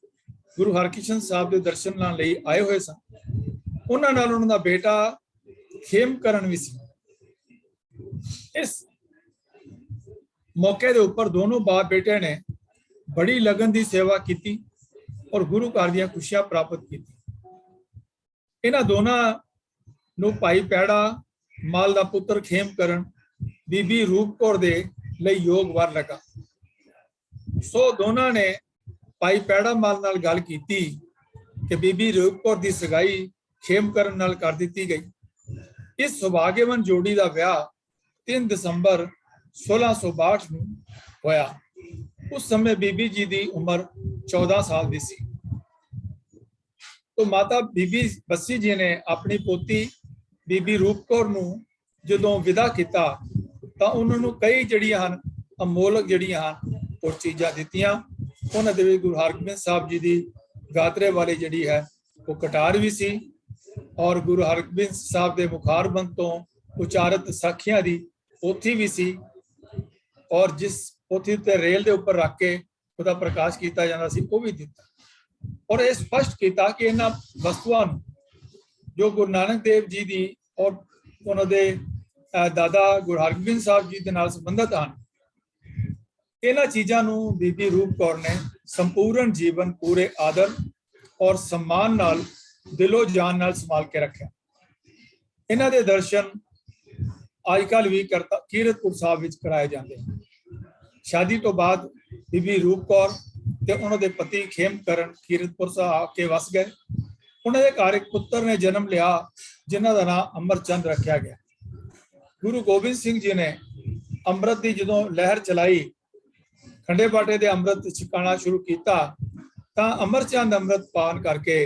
गुरु हरकृष्ण साहब के दर्शन लाने आए हुए सन। उन्हां नाल उन्हां दा बेटा खेमकरण भी सी। इस मौके के उपर दोनों बाप बेटे ने बड़ी लगन की सेवा की और गुरु घर दी खुशियां प्राप्त की। इन्हां दोनों नूं भाई पैड़ा मल दा पुत्र खेमकरण बीबी रूप कौर दे लई योग वर लगा। सो दोनों ने भाई पैड़ा मल नाल गल कीती कि बीबी रूप कौर दी सगाई खेमकरण नाल कर दी गई। इस सौभाग्यवान जोड़ी का विआह 3 दिसंबर 1662 नूं होया। उस समय बीबी जी की उम्र 14 साल की सी। तो माता बीबी बस्सी जी ने अपनी पोती बीबी रूप कौर नूं जदों विदा किया तो उन्होंने कई जिहड़ियां हन अमोलक जिहड़ियां हन वो चीज़ां दित्तियां। उन्हां दे विच गुरु हरगोबिंद साहब जी की गात्रे वाली जिहड़ी है वो कटार भी सी और गुरु हरगोबिंद साहब के मुखारबंद तो उचारत साखियां की पोथी भी सी और जिस पोथी ते रेल के उपर रख के उसका प्रकाश किया जाता सी वो भी दिता। और यह स्पष्ट किया कि इन्हां वस्तुआं जो गुरु नानक देव जी की और उन्होंने दादा गुरु हरगोबिंद साहब जी के नाल संबंधित हैं, इन्हां चीज़ों नूं बीबी रूप कौर ने संपूर्ण जीवन पूरे आदर और सम्मान नाल दिलो जान नाल संभाल के रखा। इन्हां दे दर्शन अजकल भी कीरतपुर साहब विच कराए जाते हैं। शादी तो बाद बीबी रूप कौर ते उन्होंने पति खेमकरण कीरतपुर साहब आके वस गए। उन्होंने घर एक पुत्र ने जन्म लिया जिन्हों का नाम अमरचंद रखा गया। गुरु गोबिंद सिंह जी ने अमृत की जो लहर चलाई, खंडे बाटे के अमृत छकाना शुरू किया, तो अमरचंद अमृत पान करके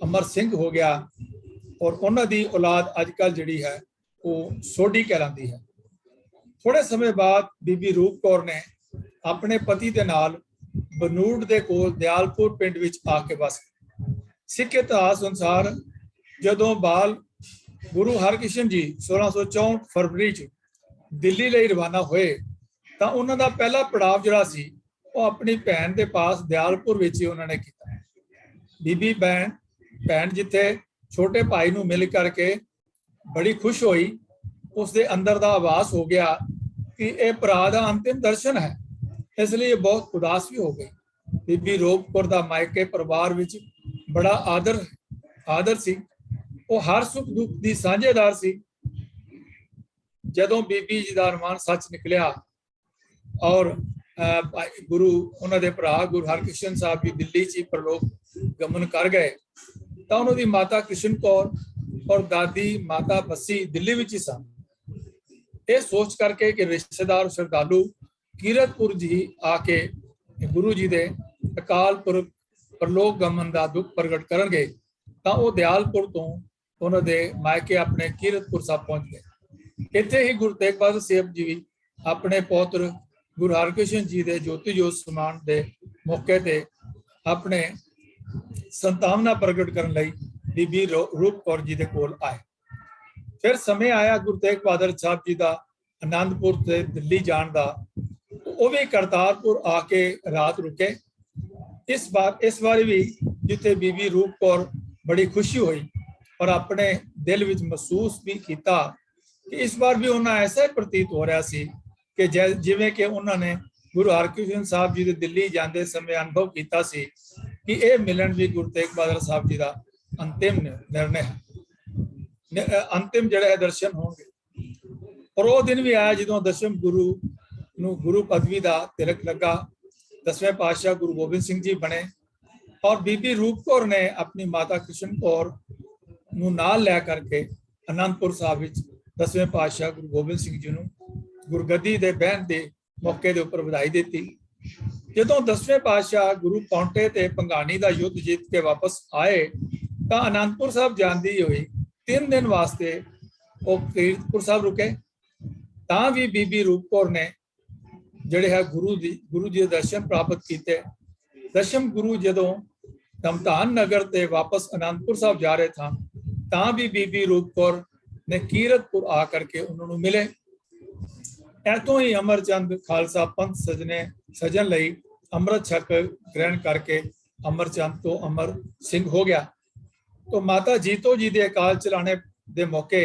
अमर सिंह हो गया। और उन्होंने औलाद अजकल जी है वो सोडी कहलाती है। थोड़े समय बाद बीबी रूप कौर ने अपने पति के नाल बਨੂੜ के कोल दयालपुर पिंड विच आके बस गए। सिख इतिहास अनुसार जदों बाल गुरु हरकृष्ण जी 1664 फरवरी दिल्ली लिए रवाना हुए तो उन्हों का पहला पड़ाव जिहड़ा सी वो अपनी भैन के पास दयालपुर विच ही उन्होंने किया। बीबी भैन जिथे छोटे भाई नूं मिल करके बड़ी खुश हुई, उसके अंदर का आभास हो गया कि यह भरा का अंतिम दर्शन है, इसलिए बहुत उदास भी हो गई। बीबी रूप कौर का मायके परिवार विच बड़ा आदर सी, वो हर सुख दुख की साझेदार सी। जदों बीबी जी का अरमान सच निकलिया और गुरु उन्होंने भरा गुरु हरकृष्ण साहब जी दिल्ली च परलोक गमन कर गए, तो उन्होंने माता कृष्ण कौर और दादी माता बस्सी दिल्ली विच ही सन। ये सोच करके कि रिश्तेदार श्रद्धालु कीरतपुर जी आके गुरु जी के अकाल पुरख परलोक गमन का दुख प्रगट करनगे, तो वो दयालपुर तो उन्होंने मायके अपने कीरतपुर साहब पहुंच गए। इत्थे ही गुरु तेग बहादुर साहब जी अपने पौत्र गुरु हरकृष्ण जी के ज्योति जोत समान के मौके ते अपने संतावना प्रगट करने लई बीबी रूप कौर जी के कोल आए। फिर समय आया गुरु तेग बहादुर साहब जी का आनंदपुर से दिल्ली जान का, वो भी करतारपुर आके रात रुके। इस बार भी जिथे बीबी रूप कौर बड़ी खुशी हुई और अपने दिल विच महसूस भी किया कि इस बार भी उन्हें ऐसा ही प्रतीत हो रहा सी कि जिवें कि उन्होंने गुरु हरकृष्ण साहब जी के दिल्ली जाते समय अनुभव किया सी कि यह मिलन भी गुरु तेग बहादुर साहब जी का अंतिम निर्णय है, अंतिम जिहड़े दर्शन होंगे। और वो दिन भी आया जो दसवें गुरु पदवी का तिलक लगा। 10वें पातशाह गुरु गोबिंद सिंह जी बने और बीबी रूप कौर ने अपनी माता कृष्ण कौर नूं नाल लै करके आनंदपुर साहब विच 10वें पातशाह गुरु गोबिंद सिंह जी नूं गुरगद्दी दे बहन के मौके के उपर बधाई दी। जदों 10वें पातशाह गुरु पौंटे ते भंगाणी का युद्ध जीत के वापस आए तो आनंदपुर साहब जाती हुई 3 दिन वास्ते वो कीरतपुर साहब रुके। तां भी बीबी रूप कौर ने जिहड़े है गुरु जी के दर्शन प्राप्त किए। दशम गुरु जदों धमधान नगर ते वापस आनंदपुर साहब जा रहे था तां भी बीबी रूप कौर ने कीरतपुर आकर के उन्होंने मिले। ऐतों ही अमरचंद खालसा पंथ सजन लई अमृत छक ग्रहण करके अमरचंद तो अमर सिंह हो गया। तो माता जीतो जी के अकाल चलाने के मौके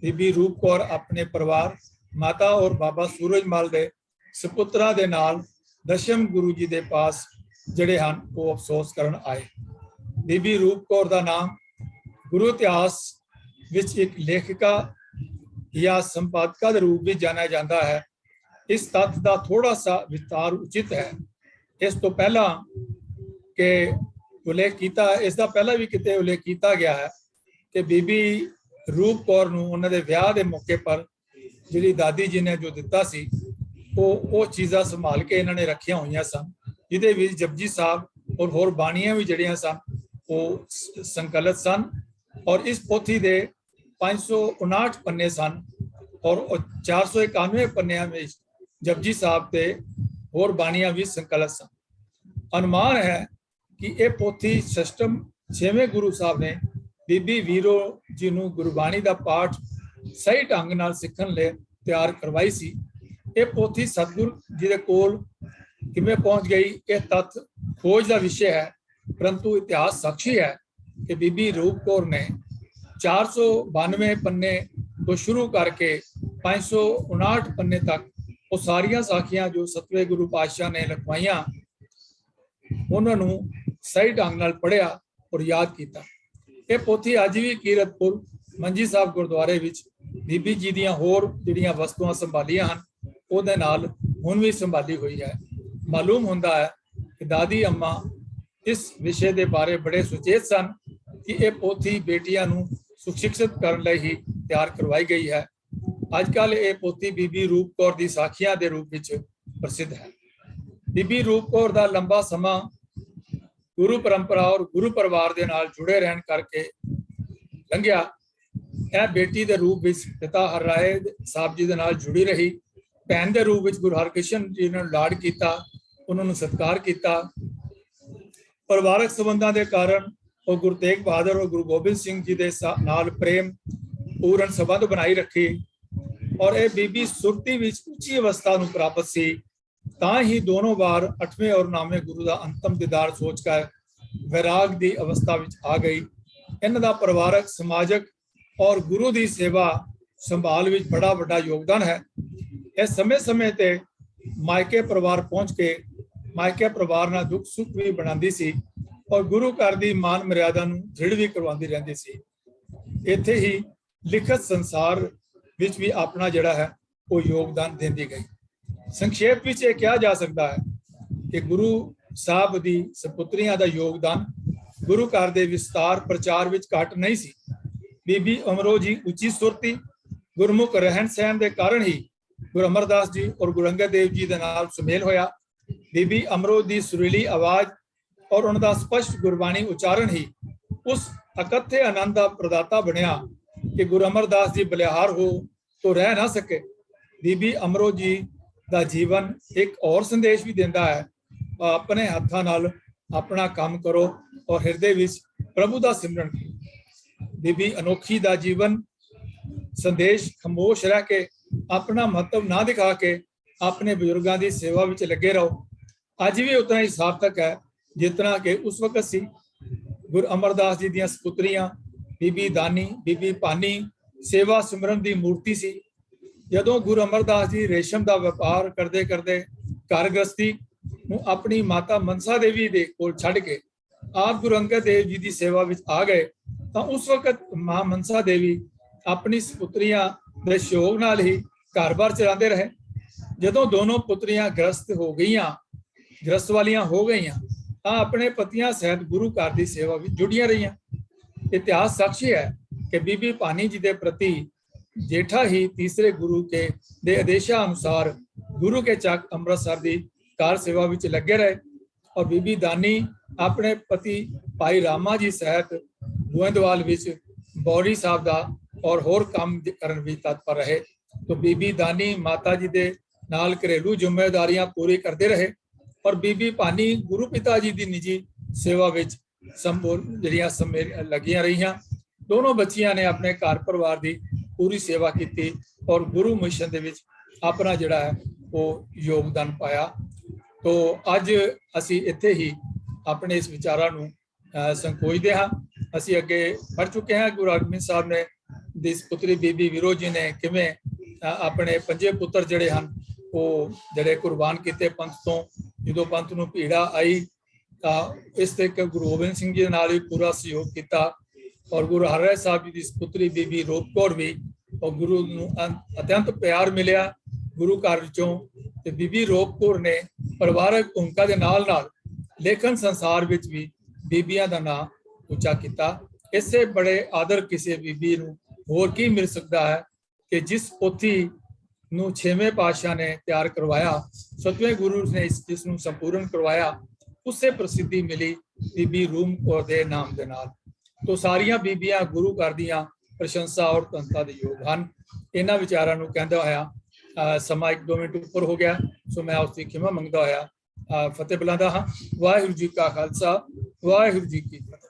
बीबी रूप कौर अपने परिवार माता और बाबा सूरजमल के सपुत्रा के नाल दशम गुरु जी के पास जड़े हैं वो अफसोस करन आए। बीबी रूप कौर का नाम गुरु इतिहास विच एक लेखिका या संपादका के रूप में जाना जाता है। इस तथ्य का थोड़ा सा विस्तार उचित है। इस तो पहला के उल्लेख किया, इसका पहला भी किते उल्लेख किया गया है कि बीबी रूप कौर नूं उन्हां दे विआह के मौके पर जिहड़ी दादी जी ने जो दिता सी वो चीज़ां संभाल के इन्होंने रखिया हुई सन, जिहदे विच जपजी साहब और होर बाणियां भी जड़ियां सन वो संकलित सन। और इस पोथी के 559 पन्ने सन और 491 पन्नियां में जपजी साहब के होर बाणियां भी संकलित सन। अनुमान है कि यह पोथी सिस्टम 6वें गुरु साहब ने बीबी वीरो जी नूं गुरबाणी का पाठ सही ढंग नाल सीखण लई तैयार करवाई सी। ਇਹ ਪੋਥੀ ਸਤਿਗੁਰ ਜੀ ਦੇ ਕੋਲ ਕਿਵੇਂ ਪਹੁੰਚ ਗਈ, ਇਹ ਤੱਥ ਖੋਜ ਦਾ ਵਿਸ਼ੇ ਹੈ। परंतु इतिहास साक्षी है कि बीबी रूप कौर ने 492 पन्ने तो शुरू करके 559 पन्ने तक वो सारिया साखियां जो 7वें गुरु पातशाह ने लिखवाइया उन्होंने सही ढंग नाल पढ़िया और याद किया। ये पोथी अज भी कीरतपुर मंजी साहब गुरुद्वारे विच बीबी जी दियां होर जिहड़ियां वस्तुआं संभालियां हन उहदे नाल हुण भी संभाली हुई है। मालूम हुंदा है कि दादी अम्मा इस विषय के बारे बड़े सुचेत सन कि यह पोथी बेटियां नूं सुशिक्षित करने लई ही तैयार करवाई गई है। अजकल ये पोथी बीबी रूप कौर दी साखियां के रूप में प्रसिद्ध है। बीबी रूप कौर का लंबा समा गुरु परंपरा और गुरु परिवार के नाल जुड़े रहन करके लंघिया। यह बेटी के रूप में पिता हरराए साहब जी के नाल जुड़ी रही, भैन के रूप में गुरु हरकृष्ण जी ने लाड किया, उन्होंने सत्कार किया। परिवारक संबंधों के कारण और गुरु तेग बहादुर और गुरु गोबिंद सिंह जी के नाल प्रेम पूर्ण संबंध बनाई रखी और यह बीबी सुरती विच उच्ची अवस्था नूं प्राप्त सी। तां ही दोनों बार 8वें और 9वें गुरु का अंतिम दीदार सोचकर वैराग की अवस्था विच आ गई। इन्हां दा परिवारक समाजक और गुरु की सेवा संभाल विच बड़ा वड्डा योगदान है। इस समय समय ते मायके परिवार पहुँच के मायके परिवार नाल दुख सुख भी बनाती सी और गुरु घर की मान मर्यादा नूं दृढ़ भी करवाती रहती सी। इत्थे ही लिखत संसार विच भी अपना जिहड़ा है वो योगदान देंदी गई। संक्षेप विच यह कहा जा सकता है कि गुरु साहब दी सपुत्रियां दा योगदान गुरु घर के विस्तार प्रचार विच घट नहीं सी। बीबी अमरो जी उच्ची सुरती गुरमुख रहन सहन के कारण ही गुरु अमरदास जी और गुरु अंगद देव जी के नाल सुमेल होया। बीबी अमरो की सुरीली आवाज और उनका स्पष्ट गुरबाणी उच्चारण ही उस अकथे आनंद का प्रदाता बनया कि गुरु अमरदास जी बलिहार हो तो रह ना सके। बीबी अमरो जी का जीवन एक और संदेश भी देता है, अपने हाथों नाल अपना काम करो और हृदय विच प्रभु का सिमरन करो। बीबी अनोखी का जीवन संदेश खामोश रह के अपना महत्व ना दिखा के अपने बुजुर्गों की सेवा में लगे रहो। अज भी उतना ही सार्थक है जितना कि उस वक्त सी। गुरु अमरदास जी दियां सपुत्रियां बीबी दानी बीबी पानी सेवा सिमरन की मूर्ति सी। जदों गुरु अमरदास जी रेशम का व्यापार करते करते घर गृहस्थी अपनी माता मनसा देवी दे कोल छड्ड के आप गुरु अंगद देव जी की सेवा में आ गए, तो उस वक्त मां मनसा देवी अपनी सपुत्रियां दे सहयोग नाल ही घर बार चलाते रहे। जदों दोनों पुत्रियां गृहस्थ हो गई, गृहस्थ वालियां हो गई, अपने पतियां सहित गुरु घर की सेवा में जुड़ियां रही। इतिहास साक्षी है कि बीबी पानी जी के प्रति जेठा ही तीसरे गुरु के दे आदेशा अनुसार गुरु के चक अमृतसर की कार सेवा में लगे रहे और बीबी दानी अपने पति भाई रामा जी सहित गोइंदवाल विच बौरी साहब का और होर काम करन भी तत्पर रहे। तो बीबी दानी माता जी के नाल घरेलू जिम्मेदारियां पूरी करते रहे और बीबी पानी गुरु पिता जी की निजी सेवा में लगियां रही। दोनों बच्चियां ने अपने घर परिवार की पूरी सेवा की और गुरु मिशन के अपना जिहड़ा है वो योगदान पाया। तो अज असी इत्थे ही अपने इस विचारां नूं संकोचते हाँ। असी अगे बढ़ चुके हैं। गुरु हरगोबिंद साहब ने दी पुत्री बीबी विरो जी ने किवें अपने 5 पुत्र जिहड़े हन वो जिहड़े कुर्बान किए पंथ तो। जो पंथ नूं भीड़ा आई इस ते गुरु गोबिंद सिंह जी नाल भी पूरा सहयोग किया और गुरु हरराय साहब जी की पुत्री बीबी रूप कौर भी और गुरु नूं अत्यंत प्यार मिलिया गुरु घर विचों। ते बीबी रूप कौर ने परिवारक भूमिका के नाल लेखन संसार विच भी बीबियां दा नाम ऊंचा किया। इससे बड़े आदर किसी बीबी नूं होर की मिल सकता है कि जिस पोथी नूं 6वें पातशाह ने तैयार करवाया, 7वें गुरु ने इसनूं संपूर्ण करवाया, उससे प्रसिद्धि मिली बीबी रूप कौर दे नाम दे नाल। तो सारियां बीबियां गुरु घर दियां प्रशंसा और धनता दे योग हन। इन्हां विचारां नूं कहंदा होया समा 1-2 मिनट उपर हो गया, सो मैं उसकी खिमा मंगदा होया फतेह बुलांदा हां। वाहिगुरू जी का खालसा, वाहिगुरू जी की फतेह।